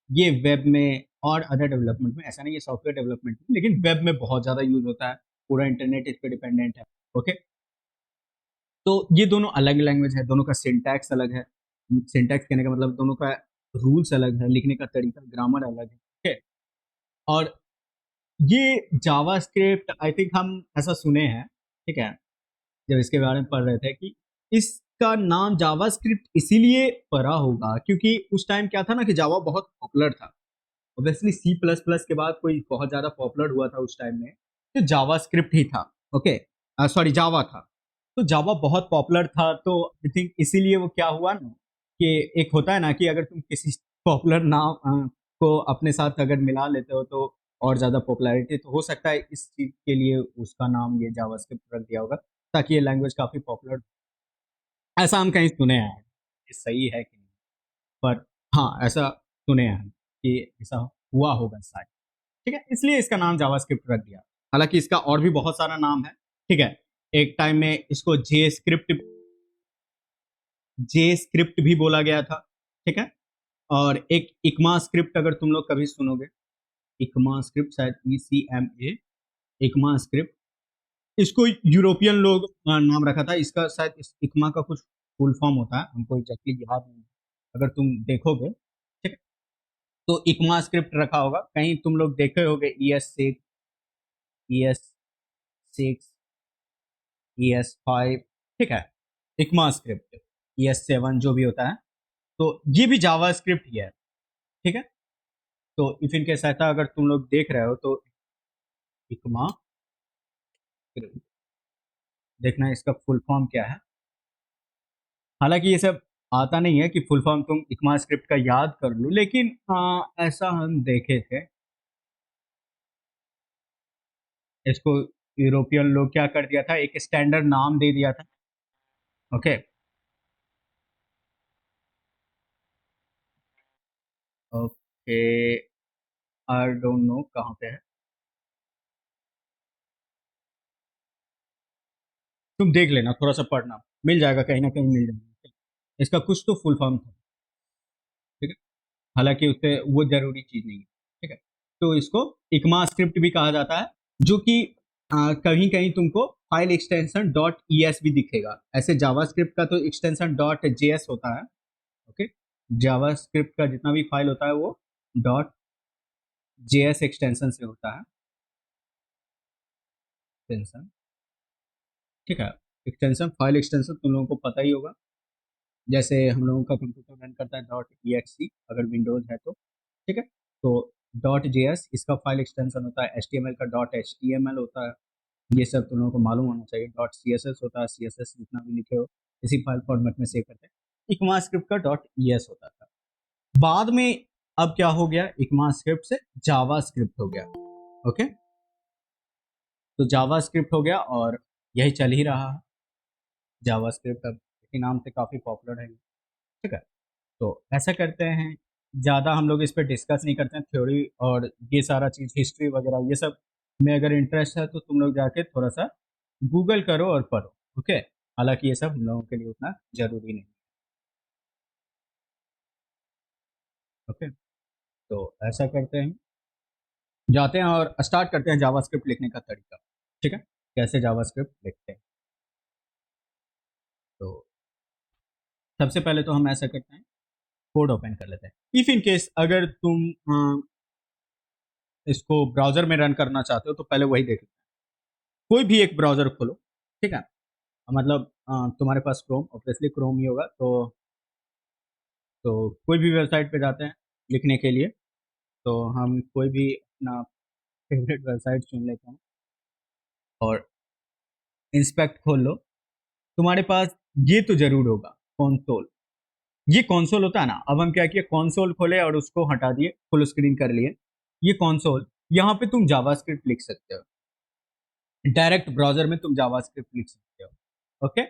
ये वेब में और अदर डेवलपमेंट में ऐसा नहीं है, सॉफ्टवेयर डेवलपमेंट में, लेकिन वेब में बहुत ज़्यादा यूज होता है, पूरा इंटरनेट इस पर डिपेंडेंट है। ओके, तो ये दोनों अलग लैंग्वेज है, दोनों का सिंटैक्स अलग है। सिंटैक्स कहने का मतलब दोनों का रूल्स अलग है, लिखने का तरीका, ग्रामर अलग है। ठीक है, और ये जावास्क्रिप्ट आई थिंक हम ऐसा सुने हैं, ठीक है, जब इसके बारे में पढ़ रहे थे कि इसका नाम जावास्क्रिप्ट इसीलिए पड़ा होगा क्योंकि उस टाइम क्या था ना कि जावा बहुत पॉपुलर था। ऑब्वियसली सी प्लस प्लस के बाद कोई बहुत ज्यादा पॉपुलर हुआ था उस टाइम में, तो जावा स्क्रिप्ट ही था। ओके, सॉरी जावा था। तो जावा बहुत पॉपुलर था, तो आई थिंक इसीलिए वो क्या हुआ ना कि एक होता है ना कि अगर तुम किसी पॉपुलर नाम को अपने साथ अगर मिला लेते हो तो और ज्यादा पॉपुलैरिटी, तो हो सकता है इस चीज के लिए उसका नाम ये जावा स्क्रिप्ट रख दिया होगा, ताकि ये लैंग्वेज काफी पॉपुलर, ऐसा हम कहीं सुने हैं। ये सही है कि नहीं, पर हाँ ऐसा सुने हैं कि ऐसा हुआ होगा शायद। ठीक है, इसलिए इसका नाम जावास्क्रिप्ट रख दिया। हालांकि इसका और भी बहुत सारा नाम है। ठीक है, एक टाइम में इसको जे स्क्रिप्ट भी बोला गया था। ठीक है, और एक इकमा स्क्रिप्ट अगर तुम लोग कभी सुनोगे, इकमा स्क्रिप्ट शायद ECMA, इकमा स्क्रिप्ट, इसको यूरोपियन लोग नाम रखा था इसका, शायद इस इकमा का कुछ फुल फॉर्म होता है, हमको एग्जैक्टली याद नहीं है। अगर तुम देखोगे, ठीक है, तो इकमा स्क्रिप्ट रखा होगा कहीं, तुम लोग देखे होगे ES6, ES5, ठीक है, इकमा स्क्रिप्ट, ES7 जो भी होता है, तो ये भी जावा स्क्रिप्ट ही है। ठीक है, तो इफ इन केस ऐसा अगर तुम लोग देख रहे हो तो इकमा स्क्रिप्ट देखना, इसका फुल फॉर्म क्या है। हालांकि ये सब आता नहीं है कि फुल फॉर्म तुम इकमा स्क्रिप्ट का याद कर लो, लेकिन ऐसा हम देखे थे, इसको यूरोपियन लोग क्या कर दिया था, एक स्टैंडर्ड नाम दे दिया था। Okay, okay, I don't know कहाँ पे है, तुम देख लेना, थोड़ा सा पढ़ना, मिल जाएगा कहीं ना कहीं मिल जाएगा। इसका कुछ तो फुल फॉर्म था। ठीक है, हालांकि उससे वो जरूरी चीज नहीं है। ठीक है, तो इसको इकमा स्क्रिप्ट भी कहा जाता है, जो कि कहीं कहीं तुमको फाइल एक्सटेंशन डॉट ES भी दिखेगा। ऐसे जावास्क्रिप्ट का तो एक्सटेंशन डॉट JS होता है। ओके, जावास्क्रिप्ट का जितना भी फाइल होता है वो डॉट JS एक्सटेंशन से होता है, एक्सटेंशन। ठीक है, एक्सटेंशन, फाइल एक्सटेंशन तुम लोगों को पता ही होगा, जैसे हम लोगों का कंप्यूटर रन करता है .exe अगर विंडोज है तो। ठीक है, तो .js इसका फाइल एक्सटेंशन होता है, HTML का .html होता है, ये सब तुम लोगों को मालूम होना चाहिए। .css होता है, CSS जितना भी लिखे हो इसी फाइल फॉर्मेट में सेव करते हैं। इकमा स्क्रिप्ट का .es होता था। बाद में अब क्या हो गया, इकमा स्क्रिप्ट से जावा स्क्रिप्ट हो गया। ओके, तो जावा स्क्रिप्ट हो गया और यही चल ही रहा है। जावा स्क्रिप्ट अब इसी नाम से काफ़ी पॉपुलर है। ठीक है, तो ऐसा करते हैं, ज़्यादा हम लोग इस पर डिस्कस नहीं करते हैं थ्योरी और ये सारा चीज़, हिस्ट्री वगैरह ये सब में अगर इंटरेस्ट है तो तुम लोग जाके थोड़ा सा गूगल करो और पढ़ो। ओके, हालांकि ये सब हम लोगों के लिए उतना ज़रूरी नहीं। ओके, तो ऐसा करते हैं, जाते हैं और स्टार्ट करते हैं जावास्क्रिप्ट लिखने का तरीका। ठीक है, कैसे जावास्क्रिप्ट लिखते हैं। तो सबसे पहले तो हम ऐसा करते हैं, कोड ओपन कर लेते हैं। इफ़ इन केस अगर तुम इसको ब्राउजर में रन करना चाहते हो तो पहले वही देख लो, कोई भी एक ब्राउजर खोलो। ठीक है, मतलब तुम्हारे पास क्रोम, ऑब्वियसली क्रोम ही होगा, तो कोई भी वेबसाइट पे जाते हैं लिखने के लिए, तो हम कोई भी अपना फेवरेट वेबसाइट चुन लेते हैं और इंस्पेक्ट खोल लो, तुम्हारे पास ये तो जरूर होगा कंसोल। ये कंसोल होता है ना, अब हम क्या किए, कंसोल खोले और उसको हटा दिए, फुल स्क्रीन कर लिए। ये कंसोल, यहाँ पे तुम जावास्क्रिप्ट लिख सकते हो, डायरेक्ट ब्राउजर में तुम जावास्क्रिप्ट लिख सकते हो। ओके,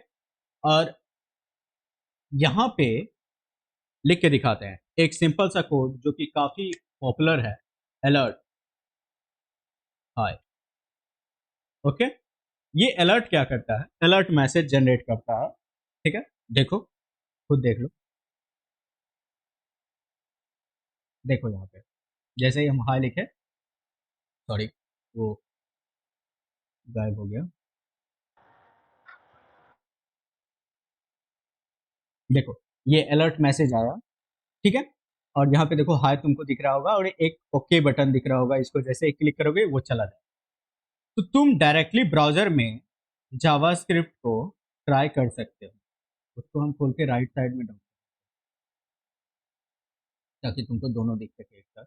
और यहाँ पे लिख के दिखाते हैं एक सिंपल सा कोड जो कि काफी पॉपुलर है, अलर्ट हाय। ओके, ये अलर्ट क्या करता है, अलर्ट मैसेज जनरेट करता है। ठीक है, देखो, खुद देख लो, देखो यहाँ पे जैसे ही हम हाय लिखे, सॉरी वो गायब हो गया, देखो ये अलर्ट मैसेज आया। ठीक है, और यहाँ पे देखो हाय तुमको दिख रहा होगा और एक ओके बटन दिख रहा होगा, इसको जैसे ही क्लिक करोगे वो चला जाए। तो तुम डायरेक्टली ब्राउजर में जावास्क्रिप्ट को ट्राई कर सकते हो। उसको हम खोल के राइट साइड में डाल, ताकि तुमको दोनों दिख सके एक साथ।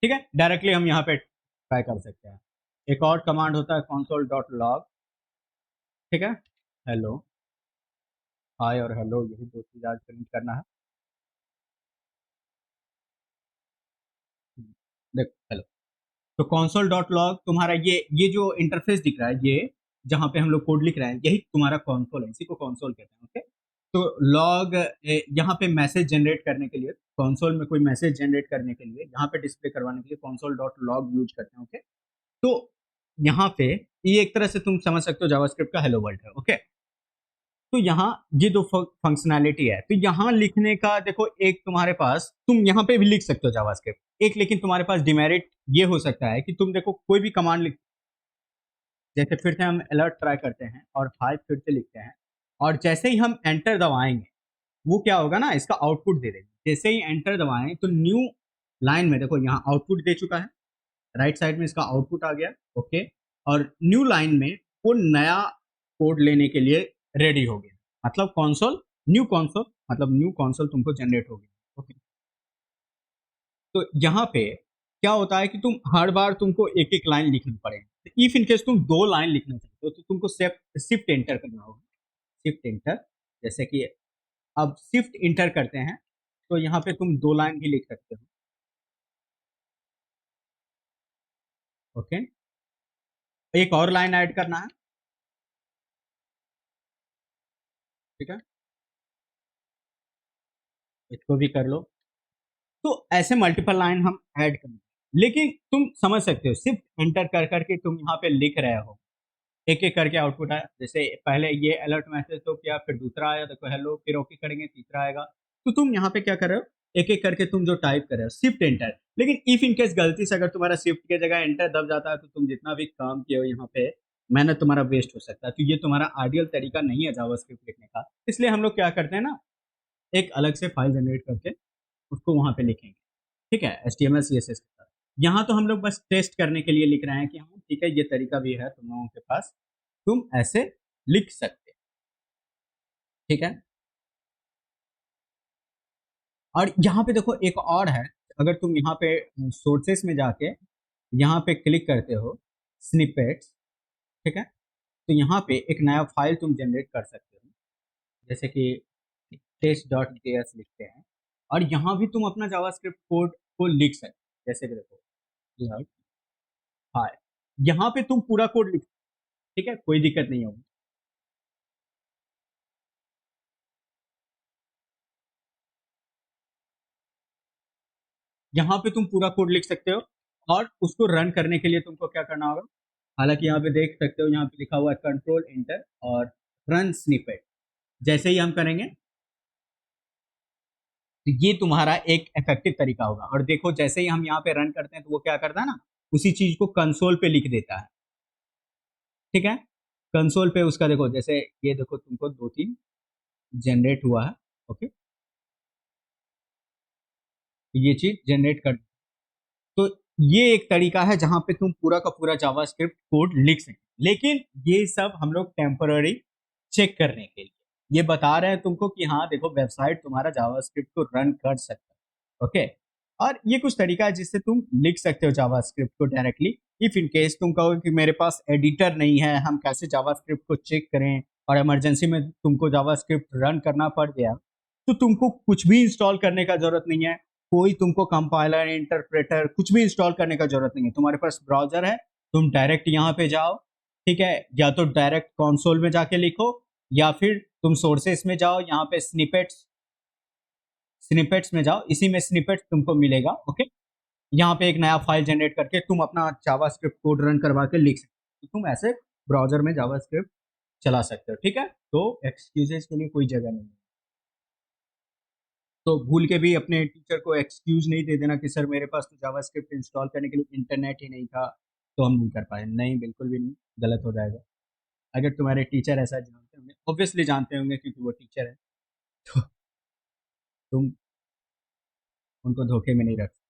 ठीक है, डायरेक्टली हम यहाँ पे ट्राई कर सकते हैं। एक और कमांड होता है console डॉट लॉग। ठीक है, हेलो, हाय और हेलो, यही दो चीज आज प्रिंट करना है। देखो हेलो, तो console डॉट लॉग तुम्हारा ये जो इंटरफेस दिख रहा है, ये जहाँ पे हम लोग कोड लिख रहे हैं, यही तुम्हारा कंसोल है, इसी को कंसोल कहते हैं। ओके, तो लॉग यहाँ पे मैसेज जनरेट करने के लिए, कंसोल में कोई मैसेज जनरेट करने के लिए, यहाँ पे डिस्प्ले करवाने के लिए console डॉट लॉग यूज करते हैं। ओके, तो यहाँ पे ये एक तरह से तुम समझ सकते हो जावास्क्रिप्ट का हेलो वर्ल्ड है। ओके, तो यहाँ ये दो फंक्शनैलिटी है, तो यहाँ लिखने का देखो, एक तुम्हारे पास तुम यहाँ पे भी लिख सकते हो जावास्क्रिप्ट एक, लेकिन तुम्हारे पास डिमेरिट ये हो सकता है कि तुम देखो कोई भी कमांड लिख, जैसे फिर से हम अलर्ट ट्राई करते हैं और 5 फिर से लिखते हैं, और जैसे ही हम एंटर दबाएंगे, वो क्या होगा ना, इसका आउटपुट दे देगा। जैसे ही एंटर दबाएं तो न्यू लाइन में देखो यहाँ आउटपुट दे चुका है, राइट साइड में इसका आउटपुट आ गया। ओके, और न्यू लाइन में वो नया कोड लेने के लिए रेडी हो गया, मतलब कॉन्सोल, न्यू कॉन्सोल, मतलब न्यू कॉन्सोल तुमको जनरेट हो गया। ओके, तो यहाँ पे क्या होता है कि तुम हर बार तुमको एक एक लाइन लिखनी पड़ेगी। इफ इन केस तुम दो लाइन लिखना चाहते हो तो तुमको शिफ्ट एंटर करना होगा, शिफ्ट एंटर। जैसे कि अब शिफ्ट इंटर करते हैं, तो यहाँ पे तुम दो लाइन भी लिख सकते हो। ओके, एक और लाइन ऐड करना है। ठीक है, इसको भी कर लो। तो ऐसे मल्टीपल लाइन हम ऐड करेंगे, लेकिन तुम समझ सकते हो, सिर्फ एंटर कर करके तुम यहाँ पे लिख रहे हो, एक एक करके आउटपुट आया। जैसे पहले ये अलर्ट मैसेज तो किया, फिर दूसरा आया, देखो हेलो, फिर ओके करेंगे, तीसरा आएगा। तो तुम यहाँ पे क्या कर रहे हो, एक एक करके तुम जो टाइप कर रहे हो, शिफ्ट एंटर। लेकिन इफ इन केस गलती से अगर तुम्हारा शिफ्ट की जगह एंटर दब जाता है, तो तुम जितना भी काम किए हो यहाँ पे, मेहनत तुम्हारा वेस्ट हो सकता है। तो ये तुम्हारा आइडियल तरीका नहीं है जावास्क्रिप्ट लिखने का, इसलिए हम लोग क्या करते हैं ना, एक अलग से फाइल जनरेट करके उसको वहां पे लिखेंगे। ठीक है, H T M L C S S के साथ। यहाँ तो हम लोग बस टेस्ट करने के लिए लिख रहे हैं कि हाँ ठीक है, ये तरीका भी है तुम लोगों के पास, तुम ऐसे लिख सकते हैं। ठीक है, और यहाँ पे देखो एक और है, अगर तुम यहाँ पे सोर्सेस में जाके यहाँ पे क्लिक करते हो, स्निपेट्स। ठीक है, तो यहाँ पे एक नया फाइल तुम जनरेट कर सकते हो, जैसे कि टेस्ट डॉट जे एस लिखते हैं, और यहाँ भी तुम अपना जावास्क्रिप्ट कोड को लिख सकते हो। जैसे कि देखो, हाँ, यहाँ पे तुम पूरा कोड लिख, ठीक है, कोई दिक्कत नहीं होगी। यहाँ पे तुम पूरा कोड लिख सकते हो, और उसको रन करने के लिए तुमको क्या करना होगा, हालांकि यहाँ पे देख सकते हो, यहाँ पे लिखा हुआ है कंट्रोल एंटर और रन स्निपेट। जैसे ही हम करेंगे, तो ये तुम्हारा एक इफेक्टिव तरीका होगा। और देखो जैसे ही हम यहाँ पे रन करते हैं, तो वो क्या करता है ना, उसी चीज को कंसोल पे लिख देता है। ठीक है, कंसोल पे उसका देखो, जैसे ये देखो तुमको दो तीन जनरेट हुआ है। ओके, ये चीज जनरेट कर, तो ये एक तरीका है जहां पे तुम पूरा का पूरा जावास्क्रिप्ट कोड लिख सकते। लेकिन ये सब हम लोग टेम्पररी चेक करने के लिए ये बता रहे हैं तुमको कि हाँ देखो, वेबसाइट तुम्हारा जावास्क्रिप्ट को रन कर सकता है। ओके, और ये कुछ तरीका है जिससे तुम लिख सकते हो जावास्क्रिप्ट को डायरेक्टली। इफ इन केस तुम कहो कि मेरे पास एडिटर नहीं है, हम कैसे जावास्क्रिप्ट को चेक करें, और इमरजेंसी में तुमको जावास्क्रिप्ट रन करना पड़ गया, तो तुमको कुछ भी इंस्टॉल करने का जरूरत नहीं है। कोई तुमको कंपाइलर, इंटरप्रेटर कुछ भी इंस्टॉल करने का जरूरत नहीं है। तुम्हारे पास ब्राउजर है, तुम डायरेक्ट यहाँ पे जाओ, ठीक है, या तो डायरेक्ट कंसोल में जाके लिखो, या फिर तुम सोर्सेस में जाओ, यहाँ पे स्निपेट्स स्निपेट्स में जाओ, इसी में स्निपेट्स तुमको मिलेगा। ओके, यहाँ पे एक नया फाइल जनरेट करके तुम अपना जावास्क्रिप्ट कोड रन करवा के लिख सकते हो। तो तुम ऐसे ब्राउजर में जावास्क्रिप्ट चला सकते हो, ठीक है। तो एक्सक्यूजेस के लिए कोई जगह नहीं है। तो भूल के भी अपने टीचर को एक्सक्यूज नहीं दे देना कि सर मेरे पास तो जावास्क्रिप्ट इंस्टॉल करने के लिए इंटरनेट ही नहीं था, तो हम नहीं कर पाए। नहीं, बिल्कुल भी नहीं, गलत हो जाएगा। अगर तुम्हारे टीचर ऐसा जानते होंगे, ऑब्वियसली जानते होंगे क्योंकि वो टीचर है, तो तुम उनको धोखे में नहीं रख सकते।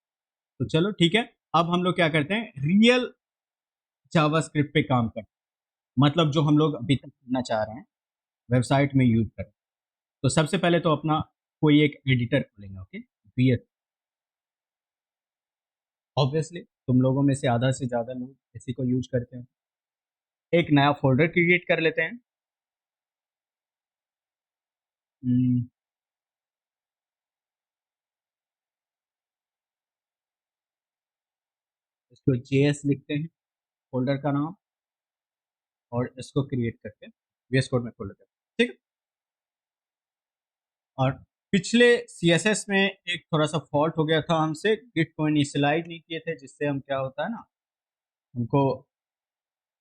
तो चलो ठीक है, अब हम लोग क्या करते हैं, रियल जावास्क्रिप्ट पे काम करते हैं, मतलब जो हम लोग अभी तक करना चाह रहे हैं, वेबसाइट में यूज करें। तो सबसे पहले तो अपना कोई एक एडिटर खोलेंगे। ओके, वीएस, ऑब्वियसली तुम लोगों में से आधा से ज्यादा लोग इसी को यूज करते हैं। एक नया फोल्डर क्रिएट कर लेते हैं। हम्म, इसको जेएस लिखते हैं, फोल्डर का नाम, और इसको क्रिएट करके वीएस कोड में खोल लेते हैं, ठीक है। और पिछले सीएसएस में एक थोड़ा सा फॉल्ट हो गया था हमसे, गिट को इनिशियलाइज नहीं किए थे, जिससे हम क्या होता है ना, हमको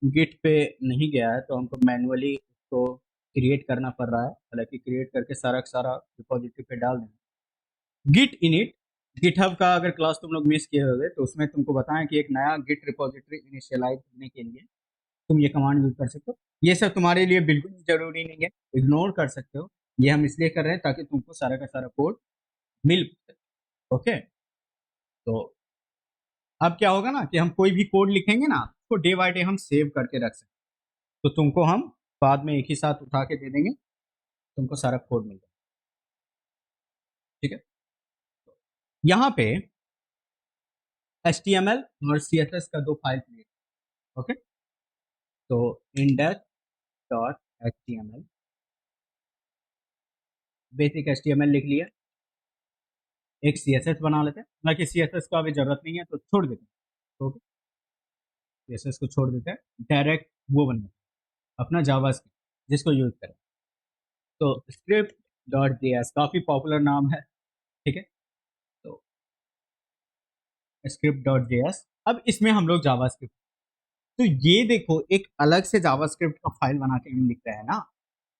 गिट पे नहीं गया है, तो हमको मैनुअली उसको क्रिएट करना पड़ रहा है। हालांकि क्रिएट करके सारा का सारा रिपोजिटरी पे डाल देंगे। गिट इनिट, गिटहब का अगर क्लास तुम लोग मिस किए होगे तो उसमें तुमको बताएं कि एक नया गिट रिपोजिटरी इनिशियलाइज करने के लिए तुम ये कमांड यूज कर सकते हो। ये सब तुम्हारे लिए बिल्कुल भी जरूरी नहीं है, इग्नोर कर सकते हो। ये हम इसलिए कर रहे हैं ताकि तुमको सारा का सारा कोड मिल सके। ओके, तो अब क्या होगा ना कि हम कोई भी कोड लिखेंगे ना, तो डे बाय डे हम सेव करके रख सकते हैं। तो तुमको हम बाद में एक ही साथ उठा के दे देंगे, तुमको सारा कोड मिल जाएगा, ठीक है। यहाँ पे HTML और CSS का दो फाइल क्रिएट, ओके। तो index.html, बेसिक HTML लिख लिया। एक CSS बना लेते हैं, हालांकि CSS का अभी जरूरत नहीं है तो छोड़ देते हैं। ओके, CSS को छोड़ देते हैं, डायरेक्ट वो बनना अपना जावास्क्रिप्ट जिसको यूज करें। तो स्क्रिप्ट डॉट जेएस काफी पॉपुलर नाम है, ठीक है। तो स्क्रिप्ट डॉट जेएस, अब इसमें हम लोग जावास्क्रिप्ट, तो ये देखो एक अलग से जावास्क्रिप्ट का फाइल बना के हम लिख रहे हैं ना।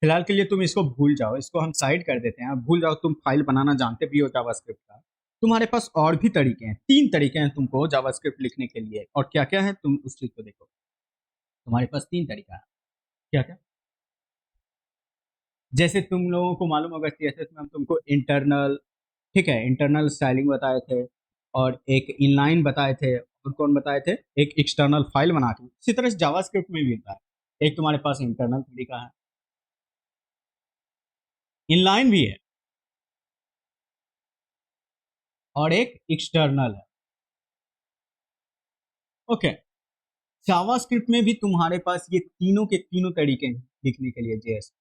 फिलहाल के लिए तुम इसको भूल जाओ, इसको हम साइड कर देते हैं, भूल जाओ, तुम फाइल बनाना जानते भी हो जावास्क्रिप्ट का। तुम्हारे पास और भी तरीके हैं, 3 तरीके हैं तुमको जावास्क्रिप्ट लिखने के लिए, और क्या क्या है तुम उस चीज को देखो। तुम्हारे पास 3 तरीका है, क्या क्या, जैसे तुम लोगों को मालूम होगा सीएसएस में हम तुमको इंटरनल, ठीक है, इंटरनल स्टाइलिंग बताए थे, और एक इनलाइन बताए थे, और कौन बताए थे, एक एक्सटर्नल फाइल बना के। इसी तरह से जावास्क्रिप्ट में भी होता है, एक तुम्हारे पास इंटरनल तरीका है, इनलाइन भी है, और एक एक्सटर्नल है। ओके, जावास्क्रिप्ट में भी तुम्हारे पास ये तीनों के तीनों तरीके हैं लिखने के लिए जेएस।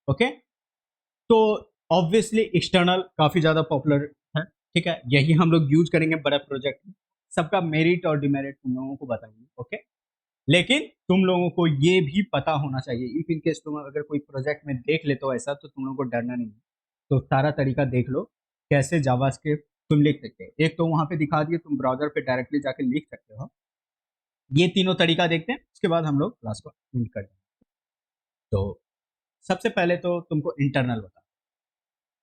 ओके, तो ऑब्वियसली एक्सटर्नल काफी ज्यादा पॉपुलर है, ठीक है, यही हम लोग यूज करेंगे बड़े प्रोजेक्ट में। सबका मेरिट और डिमेरिट तुम लोगों को बताएंगे, ओके। लेकिन तुम लोगों को ये भी पता होना चाहिए, इफ इन केस तुम अगर कोई प्रोजेक्ट में देख लेते हो ऐसा, तो तुम लोगों को डरना नहीं है। तो सारा तरीका देख लो कैसे जावास्क्रिप्ट तुम लिख सकते हो। एक तो वहां पे दिखा दिए, तुम ब्राउजर पे डायरेक्टली जाके लिख सकते हो। ये तीनों तरीका देखते हैं, उसके बाद हम लोग क्लास को एंड कर देंगे। तो सबसे पहले तो तुमको इंटरनल बता,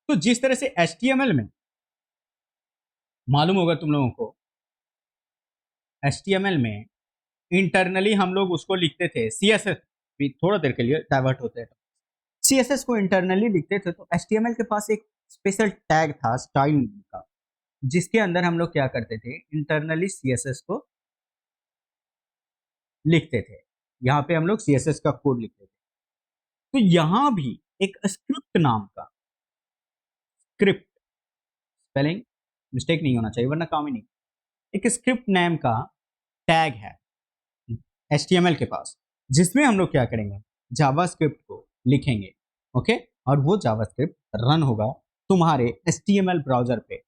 तो जिस तरह से HTML में मालूम होगा तुम लोगों को, HTML में इंटरनली हम लोग उसको लिखते थे, CSS भी थोड़ा देर के लिए डाइवर्ट होते हैं, CSS को इंटरनली लिखते थे। तो HTML के पास एक स्पेशल टैग था स्टाइल का, जिसके अंदर हम लोग क्या करते थे, इंटरनली CSS को लिखते थे। यहाँ पे हम लोग CSS का कोड लिखते थे। तो यहाँ भी एक स्क्रिप्ट नाम का, स्क्रिप्ट स्पेलिंग मिस्टेक नहीं होना चाहिए वरना काम ही नहीं। एक स्क्रिप्ट नेम का टैग है HTML के पास, जिसमें हम लोग क्या करेंगे, जावास्क्रिप्ट को लिखेंगे। ओके, और वो जावास्क्रिप्ट रन होगा तुम्हारे HTML ब्राउजर पे।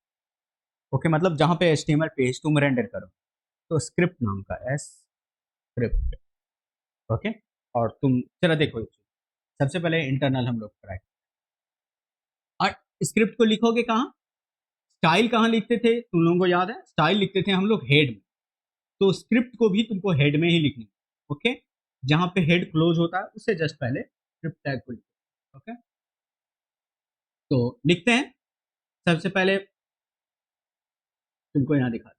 ओके, मतलब जहां पे HTML पेज तुम रेंडर करो, तो स्क्रिप्ट नाम का एस स्क्रिप्ट। ओके, और तुम जरा देखो, सबसे पहले इंटरनल हम लोग ट्राई, और स्क्रिप्ट को लिखोगे कहाँ, स्टाइल कहाँ लिखते थे तुम लोगों को याद है, स्टाइल लिखते थे हम लोग हेड में, तो स्क्रिप्ट को भी तुमको हेड में ही लिखनी है। ओके, जहां पे हेड क्लोज होता है उससे जस्ट पहले स्क्रिप्ट टैग को लिखो। ओके, तो लिखते हैं। सबसे पहले तुमको यहाँ दिखा,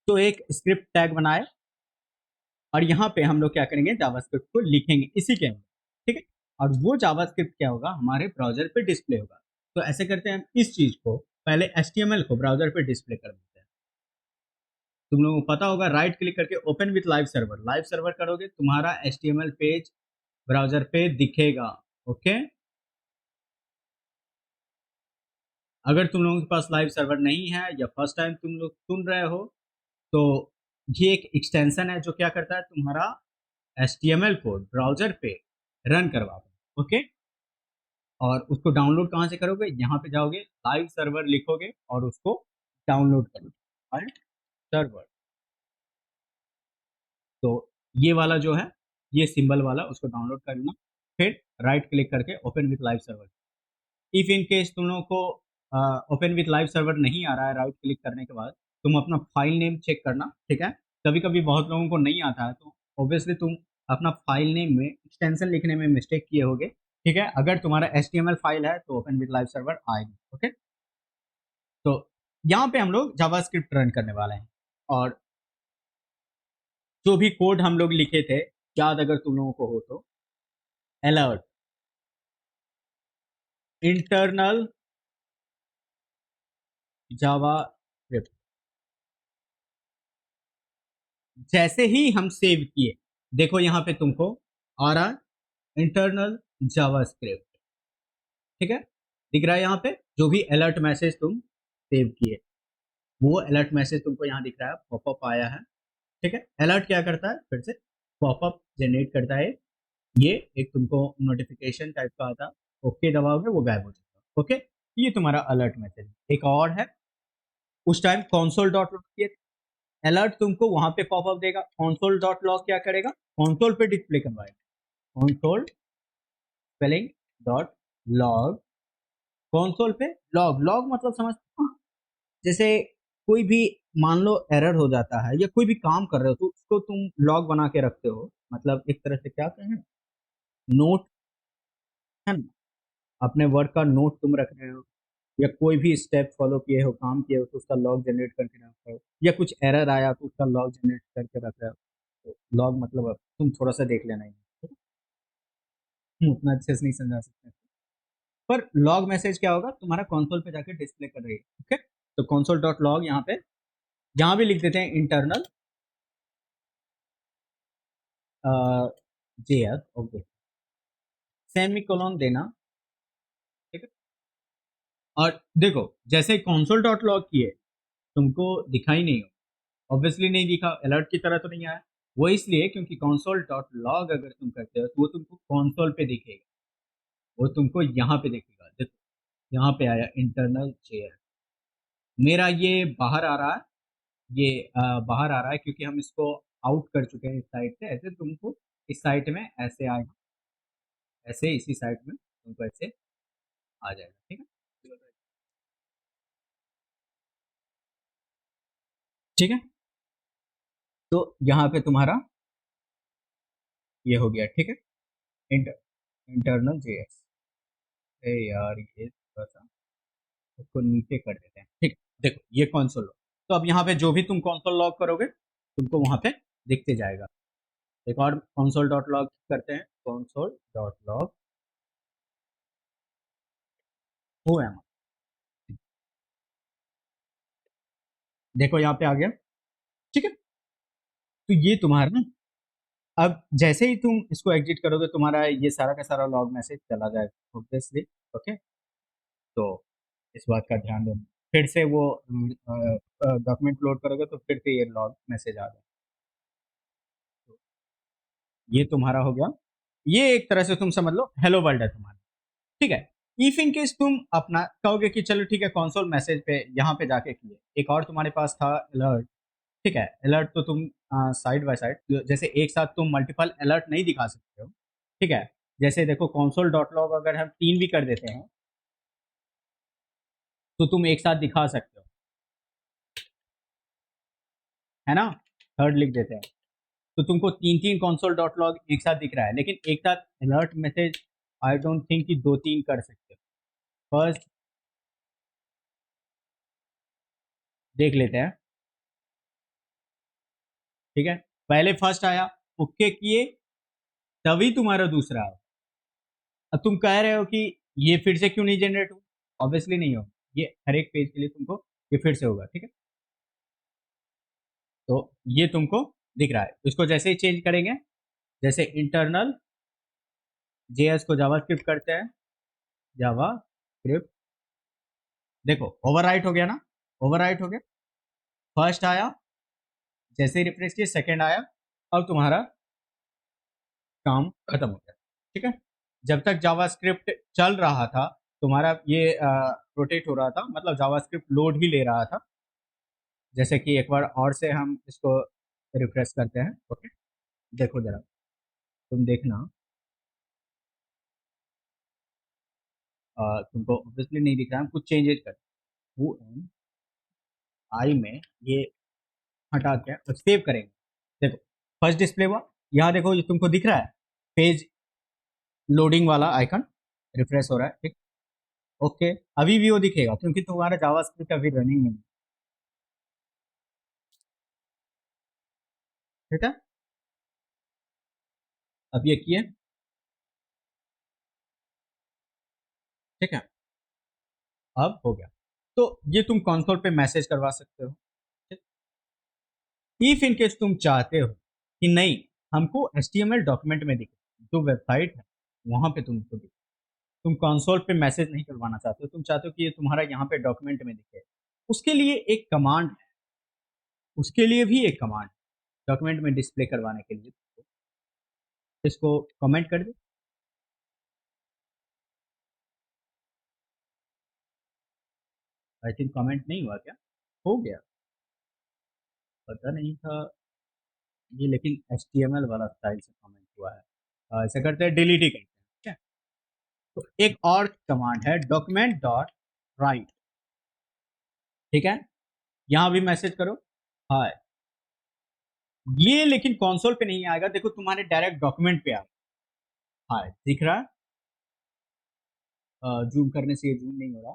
तो एक स्क्रिप्ट टैग बनाए, और यहाँ पे हम लोग क्या करेंगे, जावास्क्रिप्ट को लिखेंगे इसी के अंदर। ठीक है, और वो जावास्क्रिप्ट क्या होगा, हमारे ब्राउजर पे डिस्प्ले होगा। तो ऐसे करते हैं, हम इस चीज को पहले HTML को ब्राउजर पे डिस्प्ले कर देते हैं। तुम लोगों को पता होगा, राइट क्लिक करके ओपन विथ लाइव सर्वर करोगे, तुम्हारा HTML पेज ब्राउजर पे दिखेगा। ओके, अगर तुम लोगों के पास लाइव सर्वर नहीं है या फर्स्ट टाइम तुम लोग सुन रहे हो, तो ये एक एक्सटेंशन है जो क्या करता है, तुम्हारा HTML कोड ब्राउजर पे रन करवाता है। ओके, और उसको डाउनलोड कहाँ से करोगे, यहाँ पे जाओगे, लाइव सर्वर लिखोगे और उसको डाउनलोड करोगे। और सर्वर, तो ये वाला जो है, ये सिंबल वाला, उसको डाउनलोड करना, फिर राइट क्लिक करके open with live server. If in case तुम लोगों को ओपन विथ लाइव सर्वर नहीं आ रहा है, राइट क्लिक करने के बाद तुम अपना फाइल नेम चेक करना। ठीक है, कभी कभी बहुत लोगों को नहीं आता है, तो ऑब्वियसली तुम अपना फाइल नेम में एक्सटेंशन लिखने में मिस्टेक किए होगे। ठीक है, अगर तुम्हारा HTML फाइल है तो ओपन विथ लाइव सर्वर आएगी। ओके, तो यहाँ पे हम लोग जावास्क्रिप्ट रन करने वाले हैं, और जो भी कोड हम लोग लिखे थे, याद अगर तुम लोगों को हो तो, अलर्ट इंटरनल जावास्क्रिप्ट, जैसे ही हम सेव किए, देखो यहाँ पे तुमको आ रहा है इंटरनल जावास्क्रिप्ट। ठीक है, दिख रहा है यहाँ पे, जो भी अलर्ट मैसेज तुम सेव किए, वो अलर्ट मैसेज तुमको यहाँ दिख रहा है, पॉपअप आया है। ठीक है, अलर्ट क्या करता है, फिर से पॉपअप जनरेट करता है, ये एक तुमको नोटिफिकेशन टाइप का आता, ओके दबाओगे वो गायब हो जाएगा। ओके, ये तुम्हारा अलर्ट मैसेज। एक और है, उस टाइम console डॉट लॉग किए, अलर्ट तुमको वहां पे पॉपअप देगा, console डॉट लॉग क्या करेगा, console पे डिस्प्ले करवाएगा, console spelling dot log, console पे लॉग, लॉग मतलब समझ, जैसे कोई भी मान लो एरर हो जाता है या कोई भी काम कर रहे हो, तो उसको तुम लॉग बना के रखते हो, मतलब एक तरह से क्या कहें, नोट, है ना, अपने वर्क का नोट तुम रख रहे हो, या कोई भी स्टेप फॉलो किए हो, काम किए हो, तो उसका लॉग जनरेट करके रखते हो, या कुछ एरर आया तो उसका लॉग जनरेट करके रख रहे हो। तो लॉग मतलब, अब तुम थोड़ा सा देख लेना, उतना अच्छे से नहीं समझा सकते, पर लॉग मैसेज क्या होगा, तुम्हारा कंसोल पे जाके डिस्प्ले कर रही है। ओके, तो कंसोल डॉट लॉग यहाँ पे, यहाँ भी लिख देते हैं internal JS। Okay, semicolon देना। ठीक है, और देखो जैसे कंसोल डॉट लॉग किए, तुमको दिखाई नहीं हो, ऑब्वियसली नहीं दिखा, अलर्ट की तरह तो नहीं आया, वो इसलिए क्योंकि कंसोल डॉट लॉग अगर तुम करते हो तो वो तुमको कंसोल पे दिखेगा, वो तुमको यहाँ पे दिखेगा, देखो यहाँ पे आया इंटरनल JS, मेरा ये बाहर आ रहा है, ये बाहर आ रहा है क्योंकि हम इसको आउट कर चुके हैं इस साइड से, ऐसे तुमको इस साइड में ऐसे आएगा, ऐसे इसी साइड में तुमको ऐसे आ जाएगा। ठीक है, ठीक है, तो यहाँ पे तुम्हारा ये हो गया। ठीक है, इंटर, इंटरनल JS, ए यार ये थोड़ा सा उसको नीचे कर देते हैं। ठीक है, देखो ये कंसोल लॉग, तो अब यहाँ पे जो भी तुम कंसोल लॉग करोगे तुमको वहां पे दिखते जाएगा। एक और कंसोल डॉट लॉग करते हैं, कंसोल डॉट लॉग हो है, देखो यहाँ पे आ गया। ठीक है, तो ये तुम्हारा ना, अब जैसे ही तुम इसको एग्जिट करोगे, तुम्हारा ये सारा का सारा लॉग मैसेज चला जाएगा ऑब्वियसली। ओके, तो इस बात का ध्यान देना। फिर से वो डॉक्यूमेंट लोड करोगे तो फिर से ये लॉग मैसेज आ जाए। तो ये तुम्हारा हो गया। ये एक तरह से तुम समझ लो हेलो वर्ल्ड है तुम्हारा। ठीक है। इफ इन केस तुम अपना कहोगे कि चलो ठीक है कंसोल मैसेज पे यहाँ पे जाके किए, एक और तुम्हारे पास था अलर्ट। ठीक है, अलर्ट तो तुम साइड बाय साइड जैसे एक साथ तुम मल्टीपल अलर्ट नहीं दिखा सकते हो। ठीक है। जैसे देखो कंसोल डॉट लॉग अगर हम 3 भी कर देते हैं तो तुम एक साथ दिखा सकते हो, है ना। थर्ड लिख देते हैं तो तुमको 3 3 कंसोल डॉट लॉग एक साथ दिख रहा है, लेकिन एक साथ alert message I don't think कि 2 3 कर सकते हो। फर्स्ट देख लेते हैं। ठीक है, पहले फर्स्ट आया, ओके किए, तभी तुम्हारा दूसरा आया। अब तुम कह रहे हो कि ये फिर से क्यों नहीं जनरेट हो, ऑब्वियसली नहीं हो। ये हर एक पेज के लिए तुमको ये फिर से होगा। ठीक है, तो ये तुमको दिख रहा है। इसको जैसे ही चेंज करेंगे, जैसे इंटरनल जेएस को जावास्क्रिप्ट करते हैं, जावास्क्रिप्ट, देखो ओवरराइट हो गया ना, ओवरराइट हो गया। फर्स्ट आया, जैसे ही रिफ्रेश किए सेकंड आया, अब तुम्हारा काम खत्म हो गया। ठीक है, जब तक जावास्क्रिप्ट चल रहा था तुम्हारा ये रोटेट हो रहा था, मतलब जावास्क्रिप्ट लोड ही ले रहा था। जैसे कि एक बार और से हम इसको रिफ्रेश करते हैं। ओके, देखो जरा, तुम देखना, तुमको ऑब्वियसली नहीं दिख रहा है, हम कुछ चेंजेस कर वो आई में ये हटा के और सेव करेंगे। देखो फर्स्ट डिस्प्ले हुआ, यहाँ देखो ये तुमको दिख रहा है पेज लोडिंग वाला आइकन रिफ्रेश हो रहा है। ठीक, ओके, अभी भी वो दिखेगा क्योंकि तुम्हारा जावास्क्रिप्ट अभी रनिंग नहीं है। ठीक है, अब ये किए। ठीक है, अब हो गया। तो ये तुम कंसोल पे मैसेज करवा सकते हो। इफ इन केस तुम चाहते हो कि नहीं हमको HTML डॉक्यूमेंट में दिखे, जो वेबसाइट है वहां पे तुमको दिखे, तुम कंसोल पे मैसेज नहीं करवाना चाहते हो, तुम चाहते हो कि ये तुम्हारा यहाँ पे डॉक्यूमेंट में दिखे, उसके लिए एक कमांड है, उसके लिए भी एक कमांड डॉक्यूमेंट में डिस्प्ले करवाने के लिए। इसको कमेंट कर दो। आई थिंक कमेंट नहीं हुआ क्या, हो गया, पता नहीं था ये, लेकिन HTML वाला स्टाइल से कमेंट हुआ है। ऐसा करते हैं, डिलीट ही करते हैं। ठीक है, तो एक और कमांड है डॉक्यूमेंट डॉट राइट। ठीक है, यहाँ भी मैसेज करो हाय। ये लेकिन कंसोल पे नहीं आएगा, देखो तुम्हारे डायरेक्ट डॉक्यूमेंट पे आएगा। हाय दिख रहा है, जूम करने से ये जूम नहीं हो रहा,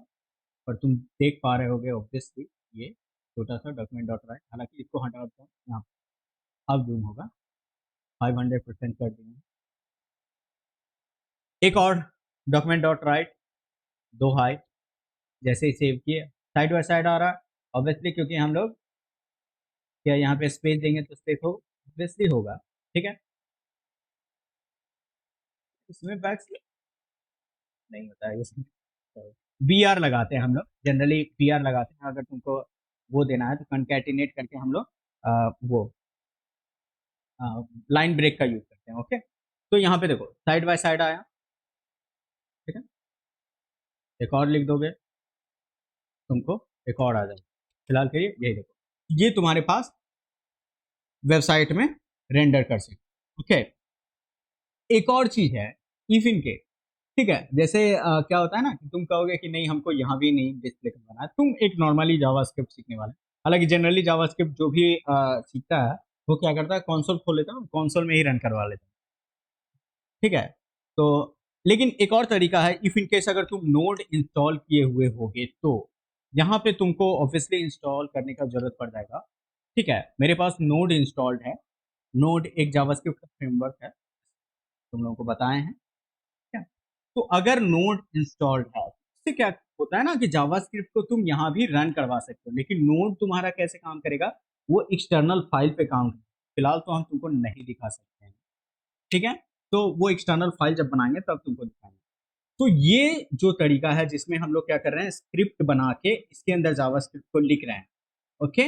पर तुम देख पा रहे होगे ऑब्वियसली। ये छोटा सा डॉक्यूमेंट डॉट राइट, हालांकि इसको हटा देता हूँ यहाँ, अब जूम होगा, 500% कर देंगे। एक और डॉक्यूमेंट डॉट राइट, दो हाई, जैसे ही सेव किए साइड बाय साइड आ रहा है ऑब्वियसली, क्योंकि हम लोग क्या यहाँ पे स्पेस देंगे तो स्पेस हो ऑब्वियसली होगा। ठीक है, इसमें बैक नहीं होता है इसमें, बी आर लगाते हैं हम लोग, जनरली बी आर लगाते हैं अगर तुमको वो देना है तो कंकैटिनेट करके हम लोग वो लाइन ब्रेक का यूज करते हैं। ओके, तो यहाँ पे देखो साइड बाय साइड आया। ठीक है, एक और लिख दोगे तुमको एक और आ जाएगा। फिलहाल के लिए यही देखो, ये तुम्हारे पास वेबसाइट में रेंडर कर सकते। ओके, एक और चीज है इफ इन के। ठीक है, जैसे क्या होता है ना कि तुम कहोगे कि नहीं हमको यहाँ भी नहीं डिस्प्ले करवाना है, तुम एक नॉर्मली जावास्क्रिप्ट सीखने वाले, हालांकि जनरली जावास्क्रिप्ट जो भी सीखता है वो क्या करता है, कंसोल खोल लेता है, कंसोल में ही रन करवा लेता है। ठीक है, तो लेकिन एक और तरीका है, इफ इन केस अगर तुम नोड इंस्टॉल किए हुए होगे तो यहाँ पे तुमको ऑब्वियसली इंस्टॉल करने का जरूरत पड़ जाएगा। ठीक है, मेरे पास नोड इंस्टॉल्ड है। नोड एक जावास्क्रिप्ट का फ्रेमवर्क है, तुम लोगों को बताए हैं। क्या, तो अगर नोड इंस्टॉल्ड है इससे क्या होता है ना कि जावास्क्रिप्ट को तुम यहाँ भी रन करवा सकते हो, लेकिन नोड तुम्हारा कैसे काम करेगा, वो एक्सटर्नल फाइल पे काम करेगा। फिलहाल तो हम तुमको नहीं दिखा सकते हैं। ठीक है, तो वो एक्सटर्नल फाइल जब बनाएंगे तब तुमको दिखाएंगे। तो ये जो तरीका है जिसमें हम लोग क्या कर रहे हैं, स्क्रिप्ट बना के इसके अंदर जावास्क्रिप्ट को लिख रहे हैं, ओके,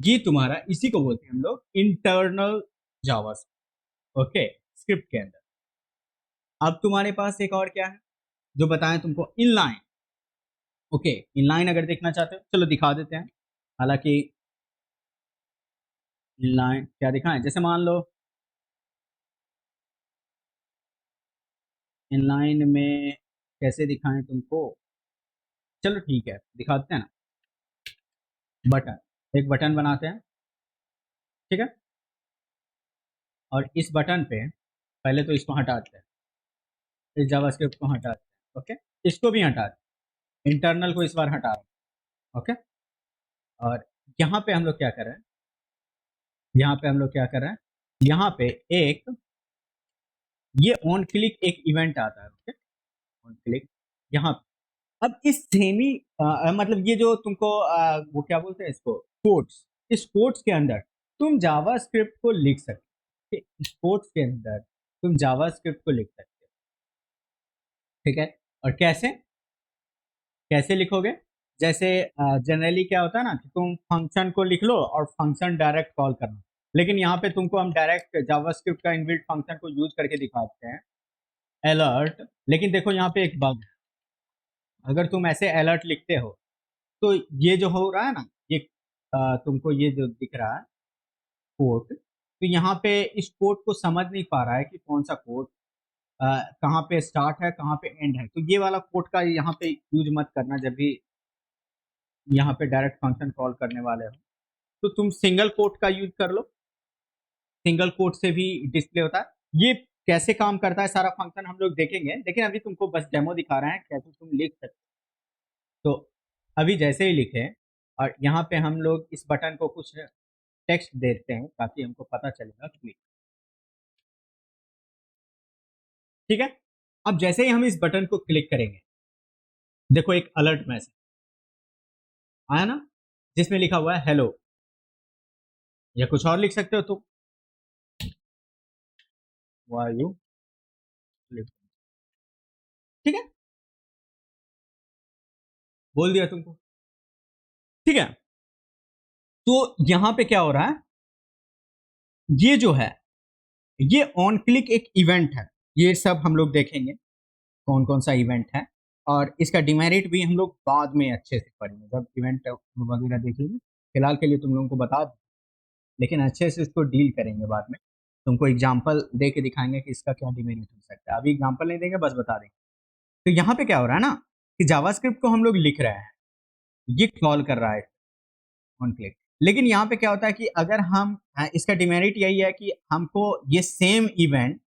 ये तुम्हारा इसी को बोलते हैं हम लोग इंटरनल जावास्क्रिप्ट, ओके, स्क्रिप्ट के अंदर। अब तुम्हारे पास एक और क्या है जो बताएं तुमको, इनलाइन, ओके, इनलाइन अगर देखना चाहते हो चलो दिखा देते हैं। हालांकि इनलाइन क्या दिखाएं, जैसे मान लो इनलाइन में कैसे दिखाएं तुमको, चलो ठीक है दिखाते हैं ना। बटन, एक बटन बनाते हैं, ठीक है, और इस बटन पे पहले तो इसको हटाते हैं, इस जावास्क्रिप्ट को हटाते हैं, ओके, इसको भी हटाते हैं, इंटरनल को इस बार हटा रहे हैं, ओके। और यहाँ पे हम लोग क्या कर रहे हैं, यहाँ पे हम लोग क्या कर रहे हैं, यहाँ पे एक ये ऑन क्लिक एक इवेंट आता है, ओके, ऑन क्लिक यहाँ पे। अब इस सेमी मतलब ये जो तुमको वो क्या बोलते हैं इसको, कोट्स, इस कोट्स के अंदर तुम जावास्क्रिप्ट को लिख सकते हो, इस कोट्स के अंदर तुम जावास्क्रिप्ट को लिख सकते हो, ठीक है। और कैसे, कैसे लिखोगे, जैसे जनरली क्या होता है ना कि तुम फंक्शन को लिख लो और फंक्शन डायरेक्ट कॉल करना, लेकिन यहाँ पे तुमको हम डायरेक्ट जावास्क्रिप्ट का इनबिल्ट फंक्शन को यूज करके दिखाते हैं, अलर्ट। लेकिन देखो यहाँ पे एक बग है, अगर तुम ऐसे अलर्ट लिखते हो तो ये जो हो रहा है ना, ये तुमको ये जो दिख रहा है कोड, तो यहाँ पे इस कोड को समझ नहीं पा रहा है कि कौन सा कोड कहाँ पे स्टार्ट है कहाँ पे एंड है। तो ये वाला कोड का यहाँ पे यूज मत करना जब भी यहाँ पे डायरेक्ट फंक्शन कॉल करने वाले हो, तो तुम सिंगल कोट का यूज कर लो, सिंगल कोट से भी डिस्प्ले होता है। ये कैसे काम करता है सारा फंक्शन हम लोग देखेंगे, लेकिन अभी तुमको बस डेमो दिखा रहे हैं कैसे तुम लिख सकते हो। तो अभी जैसे ही लिखे और यहाँ पे हम लोग इस बटन को कुछ टेक्स्ट देते हैं ताकि हमको पता चलेगा क्लिक, ठीक है। अब जैसे ही हम इस बटन को क्लिक करेंगे, देखो एक अलर्ट मैसेज आया ना, जिसमें लिखा हुआ है हेलो, या कुछ और लिख सकते हो तुम, वायु, ठीक है, बोल दिया तुमको, ठीक है। तो यहां पे क्या हो रहा है, ये जो है ये ऑन क्लिक एक इवेंट है, ये सब हम लोग देखेंगे कौन कौन सा इवेंट है, और इसका डिमेरिट भी हम लोग बाद में अच्छे से पढ़ेंगे जब इवेंट वगैरह देखेंगे। फिलहाल के लिए तुम लोगों को बता दूं, लेकिन अच्छे से इसको डील करेंगे बाद में, तुमको एग्जाम्पल दे के दिखाएंगे कि इसका क्या डिमेरिट हो सकता है, अभी एग्जाम्पल नहीं देंगे बस बता देंगे। तो यहाँ पे क्या हो रहा है ना कि जावास्क्रिप्ट को हम लोग लिख रहे हैं, ये कॉल कर रहा है ऑन क्लिक, लेकिन यहाँ पे क्या होता है कि अगर हम इसका डिमेरिट यही है कि हमको ये सेम इवेंट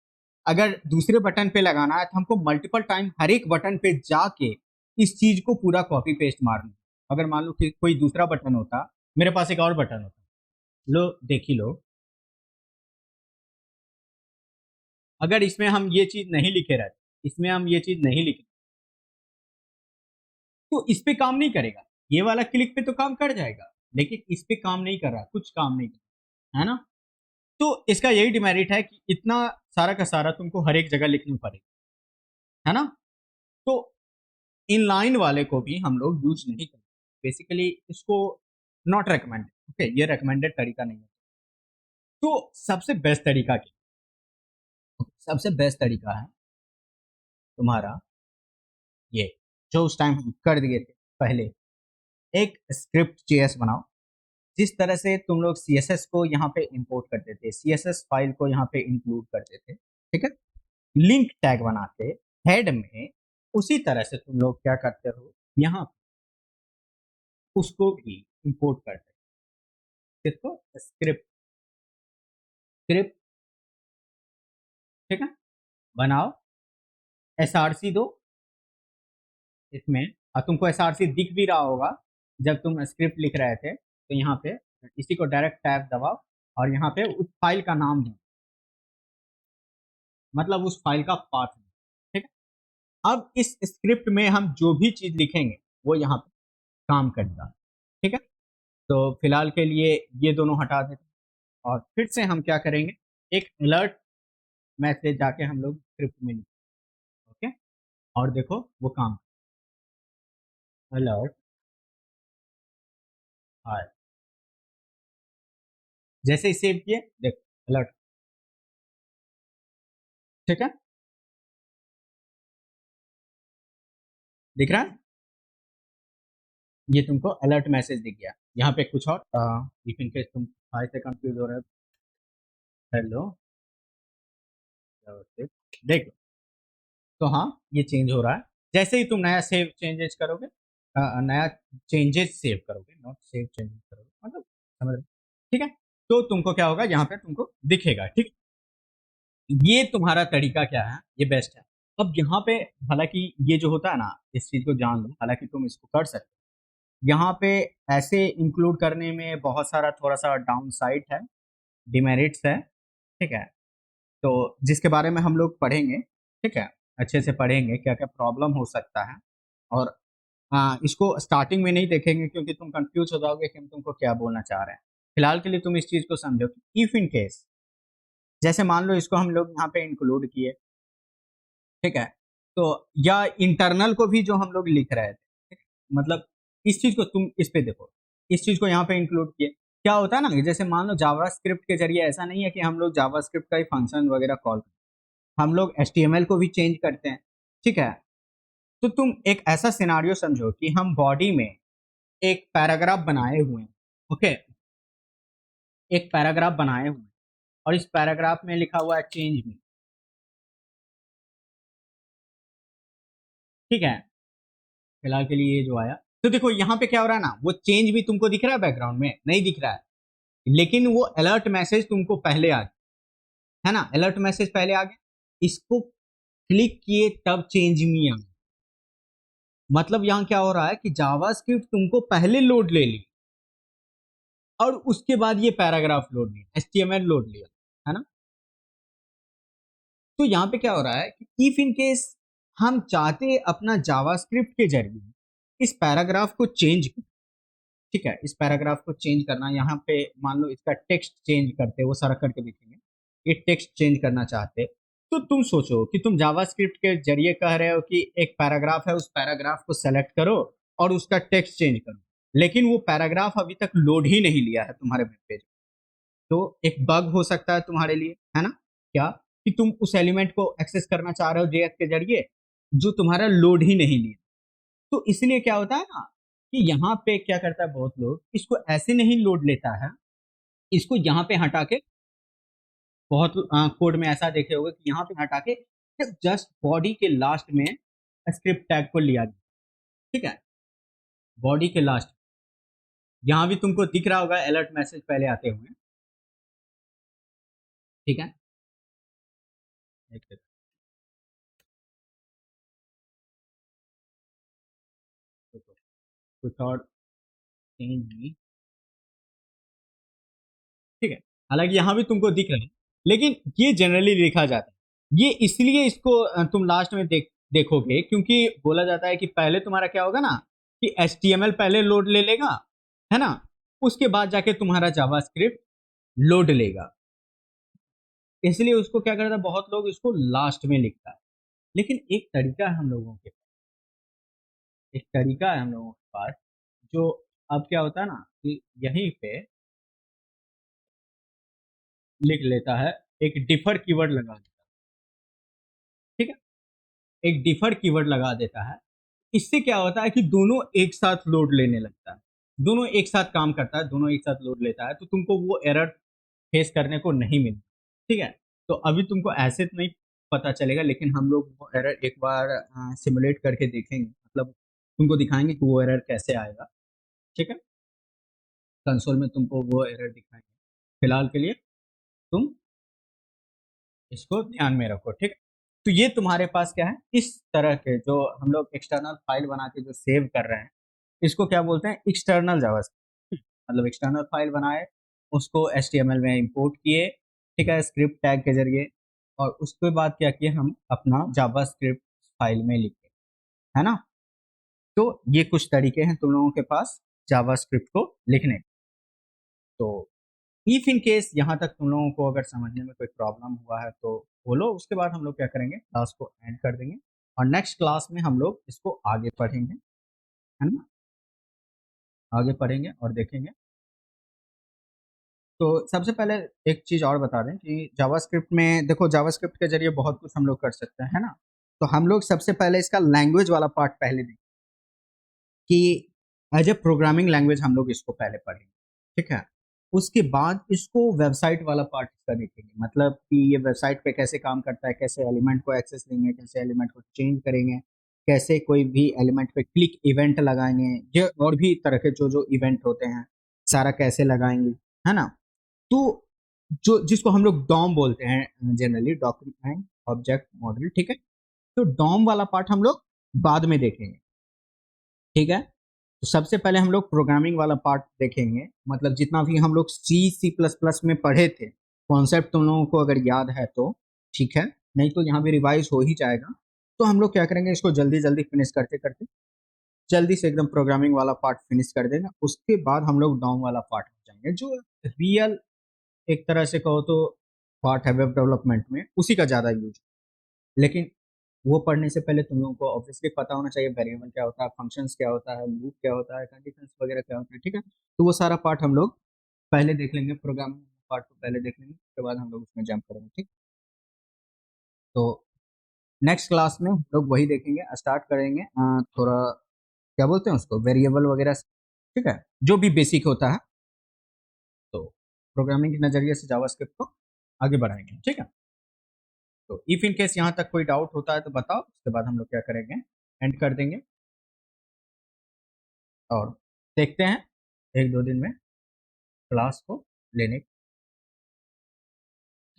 अगर दूसरे बटन पे लगाना है तो हमको मल्टीपल टाइम हर एक बटन पे जाके इस चीज को पूरा कॉपी पेस्ट मारना। अगर मान लो कि कोई दूसरा बटन होता, मेरे पास एक और बटन होता, लो देखी लो, अगर इसमें हम ये चीज नहीं लिखे रहते, इसमें हम ये चीज नहीं लिखे तो इस पे काम नहीं करेगा, ये वाला क्लिक पे तो काम कर जाएगा, लेकिन इस पे काम नहीं कर रहा, कुछ काम नहीं कर रहा, है ना। तो इसका यही डिमेरिट है कि इतना सारा का सारा तुमको हर एक जगह लिखना पड़ेगा, है ना। तो इनलाइन वाले को भी हम लोग यूज नहीं करते, बेसिकली इसको नॉट रेकमेंडेड, ओके, ये रेकमेंडेड तरीका नहीं है। तो सबसे बेस्ट तरीका क्या, सबसे बेस्ट तरीका है तुम्हारा ये, जो उस टाइम हम कर दिए थे पहले, एक स्क्रिप्ट जेएस बनाओ, जिस तरह से तुम लोग सीएसएस को यहाँ पे इंपोर्ट करते थे, सीएसएस फाइल को यहाँ पे इंक्लूड करते थे, ठीक है, लिंक टैग बनाते हेड में, उसी तरह से तुम लोग क्या करते हो यहाँ उसको भी इंपोर्ट करते हो, किसको, स्क्रिप्ट, स्क्रिप्ट, ठीक है, बनाओ, एसआरसी दो इसमें, और तुमको एसआरसी दिख भी रहा होगा जब तुम स्क्रिप्ट लिख रहे थे, तो यहाँ पे इसी को डायरेक्ट टैब दबाओ और यहाँ पे उस फाइल का नाम दो, मतलब उस फाइल का पाथ, ठीक है। अब इस स्क्रिप्ट में हम जो भी चीज लिखेंगे वो यहाँ पे काम करेगा, ठीक है। तो फिलहाल के लिए ये दोनों हटा देते हैं और फिर से हम क्या करेंगे, एक अलर्ट मैसेज जाके हम लोग स्क्रिप्ट में लिखेंगे, ओके। और देखो वो काम अलर्ट हाय, जैसे ही सेव किए देखो अलर्ट, ठीक है, दिख रहा है, ये तुमको अलर्ट मैसेज दिख गया। यहाँ पे कुछ और इफ इन केस तुम हाय से कंफ्यूज हो रहे हो, हेलो देखो, तो हाँ ये चेंज हो रहा है। जैसे ही तुम नया सेव चेंजेस करोगे, नया चेंजेस सेव करोगे, नॉट सेव चेंजेस करोगे, मतलब समझ रहे हो? ठीक है, तो तुमको क्या होगा, यहाँ पे तुमको दिखेगा, ठीक। ये तुम्हारा तरीका क्या है, ये बेस्ट है। अब यहाँ पे हालांकि ये जो होता है ना, इस चीज को जान लो, हालांकि तुम इसको कर सकते हो। यहाँ पे ऐसे इंक्लूड करने में बहुत सारा थोड़ा सा डाउन साइड है, डिमेरिट्स है, ठीक है। तो जिसके बारे में हम लोग पढ़ेंगे, ठीक है, अच्छे से पढ़ेंगे क्या क्या प्रॉब्लम हो सकता है। और इसको स्टार्टिंग में नहीं देखेंगे क्योंकि तुम कंफ्यूज हो जाओगे कि हम तुमको क्या बोलना चाह रहे हैं। फिलहाल के लिए तुम इस चीज को समझो कि इफ इन केस, जैसे मान लो इसको हम लोग यहाँ पे इंक्लूड किए, ठीक है, तो या इंटरनल को भी जो हम लोग लिख रहे थे, ठीक है? मतलब इस चीज को तुम इस पे देखो, इस चीज को यहाँ पे इंक्लूड किए, क्या होता है ना कि जैसे मान लो जावा स्क्रिप्ट के जरिए ऐसा नहीं है कि हम लोग जावा स्क्रिप्ट का ही फंक्शन वगैरह कॉल, हम लोग HTML को भी चेंज करते हैं, ठीक है। तो तुम एक ऐसा सिनारियो समझो कि हम बॉडी में एक पैराग्राफ बनाए हुए हैं, ओके, एक पैराग्राफ बनाए हुए हैं, और इस पैराग्राफ में लिखा हुआ है चेंज मी, ठीक है। फिलहाल के लिए ये जो आया, तो देखो यहाँ पे क्या हो रहा है ना, वो चेंज भी तुमको दिख रहा है, बैकग्राउंड में नहीं दिख रहा है, लेकिन वो अलर्ट मैसेज तुमको पहले आ गया, है ना, अलर्ट मैसेज पहले आ गया। इसको क्लिक किए तब चेंज मी आ गया। मतलब यहाँ क्या हो रहा है कि जावास्क्रिप्ट तुमको पहले लोड ले ली, और उसके बाद ये पैराग्राफ लोड लिया, HTML लोड लिया, है ना। तो यहाँ पे क्या हो रहा है कि इफ इन केस हम चाहते अपना जावास्क्रिप्ट के जरिए इस पैराग्राफ को चेंज, ठीक है, इस पैराग्राफ को चेंज करना, यहाँ पे मान लो इसका टेक्स्ट चेंज करते, वो सारा करके देखेंगे, ये टेक्स्ट चेंज करना चाहते, तो तुम सोचो कि तुम जावास्क्रिप्ट के जरिए कह रहे हो कि एक पैराग्राफ है, उस पैराग्राफ को सेलेक्ट करो और उसका टेक्स्ट चेंज करो, लेकिन वो पैराग्राफ अभी तक लोड ही नहीं लिया है तुम्हारे वेब पेज। तो एक बग हो सकता है तुम्हारे लिए, है ना, क्या, कि तुम उस एलिमेंट को एक्सेस करना चाह रहे हो JS के जरिए, जो तुम्हारा लोड ही नहीं लिया। तो इसलिए क्या होता है ना कि यहाँ पे क्या करता है, बहुत लोग इसको ऐसे नहीं लोड लेता है, इसको यहाँ पे हटा के, बहुत कोड में ऐसा देखे होगे कि यहाँ पे हटा के जस्ट बॉडी के लास्ट में स्क्रिप्ट टैग को लिया गया, ठीक है, बॉडी के लास्ट, यहाँ भी तुमको दिख रहा होगा अलर्ट मैसेज पहले आते हुए, ठीक है। एक सेकंड, रुको, कुछ और चेंज नहीं, ठीक है, हालांकि यहाँ भी तुमको दिख रहा है, लेकिन ये जनरली लिखा जाता है, ये इसलिए इसको तुम लास्ट में देखोगे क्योंकि बोला जाता है कि पहले तुम्हारा क्या होगा ना कि HTML पहले लोड ले लेगा, है ना, उसके बाद जाके तुम्हारा जावास्क्रिप्ट लोड लेगा, इसलिए उसको क्या करता है, बहुत लोग इसको लास्ट में लिखता है। लेकिन एक तरीका है हम लोगों के पास, एक तरीका है हम लोगों के पास, जो अब क्या होता है ना कि यहीं पे लिख लेता है, एक डिफर कीवर्ड लगा देता है, ठीक है, एक डिफर कीवर्ड लगा देता है। इससे क्या होता है कि दोनों एक साथ लोड लेने लगता है, दोनों एक साथ काम करता है, दोनों एक साथ लोड लेता है, तो तुमको वो एरर फेस करने को नहीं मिलता, ठीक है। तो अभी तुमको ऐसे तो नहीं पता चलेगा, लेकिन हम लोग वो एरर एक बार सिमुलेट करके देखेंगे, मतलब तुमको दिखाएंगे कि वो एरर कैसे आएगा, ठीक है, कंसोल में तुमको वो एरर दिखाएंगे। फिलहाल के लिए तुम इसको ध्यान में रखो, ठीक है। तो ये तुम्हारे पास क्या है, इस तरह के जो हम लोग एक्सटर्नल फाइल बना के जो सेव कर रहे हैं, इसको क्या बोलते हैं, एक्सटर्नल जावास्क्रिप्ट, मतलब एक्सटर्नल फाइल बनाए, उसको HTML में इंपोर्ट किए, ठीक है, स्क्रिप्ट टैग के जरिए, और उसके बाद क्या किए, हम अपना जावास्क्रिप्ट फाइल में लिखे, है ना। तो ये कुछ तरीके हैं तुम लोगों के पास जावास्क्रिप्ट को लिखने। तो इफ इन केस यहाँ तक तुम लोगों को अगर समझने में कोई प्रॉब्लम हुआ है तो बोलो, उसके बाद हम लोग क्या करेंगे, क्लास को एंड कर देंगे। और नेक्स्ट क्लास में हम लोग इसको आगे पढ़ेंगे, है ना, आगे पढ़ेंगे और देखेंगे। तो सबसे पहले एक चीज़ और बता दें कि जावास्क्रिप्ट में देखो, जावास्क्रिप्ट के ज़रिए बहुत कुछ हम लोग कर सकते हैं, है ना? तो हम लोग सबसे पहले इसका लैंग्वेज वाला पार्ट पहले देखें कि एज ए प्रोग्रामिंग लैंग्वेज हम लोग इसको पहले पढ़ेंगे, ठीक है? उसके बाद इसको वेबसाइट वाला पार्ट इसका देखेंगे, मतलब कि ये वेबसाइट पे कैसे काम करता है, कैसे एलिमेंट को एक्सेस लेंगे, कैसे एलिमेंट को चेंज करेंगे, कैसे कोई भी एलिमेंट पे क्लिक इवेंट लगाएंगे, ये और भी तरह के जो जो इवेंट होते हैं सारा कैसे लगाएंगे, है ना? तो जो जिसको हम लोग डॉम बोलते हैं जनरली, डॉक्यूमेंट ऑब्जेक्ट मॉडल, ठीक है? तो डॉम वाला पार्ट हम लोग बाद में देखेंगे, ठीक है? तो सबसे पहले हम लोग प्रोग्रामिंग वाला पार्ट देखेंगे, मतलब जितना भी हम लोग सी सी प्लस प्लस में पढ़े थे कॉन्सेप्ट, तुम लोगों को अगर याद है तो ठीक है, नहीं तो यहाँ भी रिवाइज हो ही जाएगा। तो हम लोग क्या करेंगे, इसको जल्दी जल्दी फिनिश करते करते जल्दी से एकदम प्रोग्रामिंग वाला पार्ट फिनिश कर देंगे। उसके बाद हम लोग डॉम वाला पार्ट हो जाएंगे, जो रियल एक तरह से कहो तो पार्ट है वेब डेवलपमेंट में, उसी का ज़्यादा यूज। लेकिन वो पढ़ने से पहले तुम लोगों को ऑब्वियसली पता होना चाहिए वेरिएबल क्या होता है, फंक्शंस क्या होता है, लूप क्या होता है, कंडीशंस वगैरह क्या होता है, ठीक है? तो वो सारा पार्ट हम लोग पहले देख लेंगे, प्रोग्रामिंग पार्ट को पहले देख लेंगे, उसके बाद हम लोग उसमें जंप करेंगे, ठीक? तो नेक्स्ट क्लास में हम लोग वही देखेंगे, स्टार्ट करेंगे थोड़ा क्या बोलते हैं उसको, वेरिएबल वगैरह से, ठीक है, जो भी बेसिक होता है। तो प्रोग्रामिंग के नज़रिए से जावास्क्रिप्ट को आगे बढ़ाएंगे, ठीक है? तो इफ इन केस यहाँ तक कोई डाउट होता है तो बताओ, उसके बाद हम लोग क्या करेंगे, एंड कर देंगे और देखते हैं एक दो दिन में क्लास को लेने।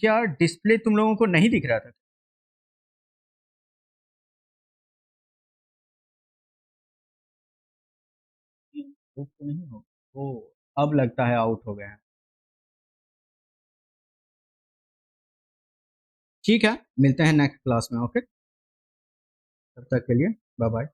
क्या डिस्प्ले तुम लोगों को नहीं दिख रहा था? वो तो नहीं हो, वो अब लगता है आउट हो गया है। ठीक है, मिलते हैं नेक्स्ट क्लास में, ओके? तब तक के लिए बाय बाय।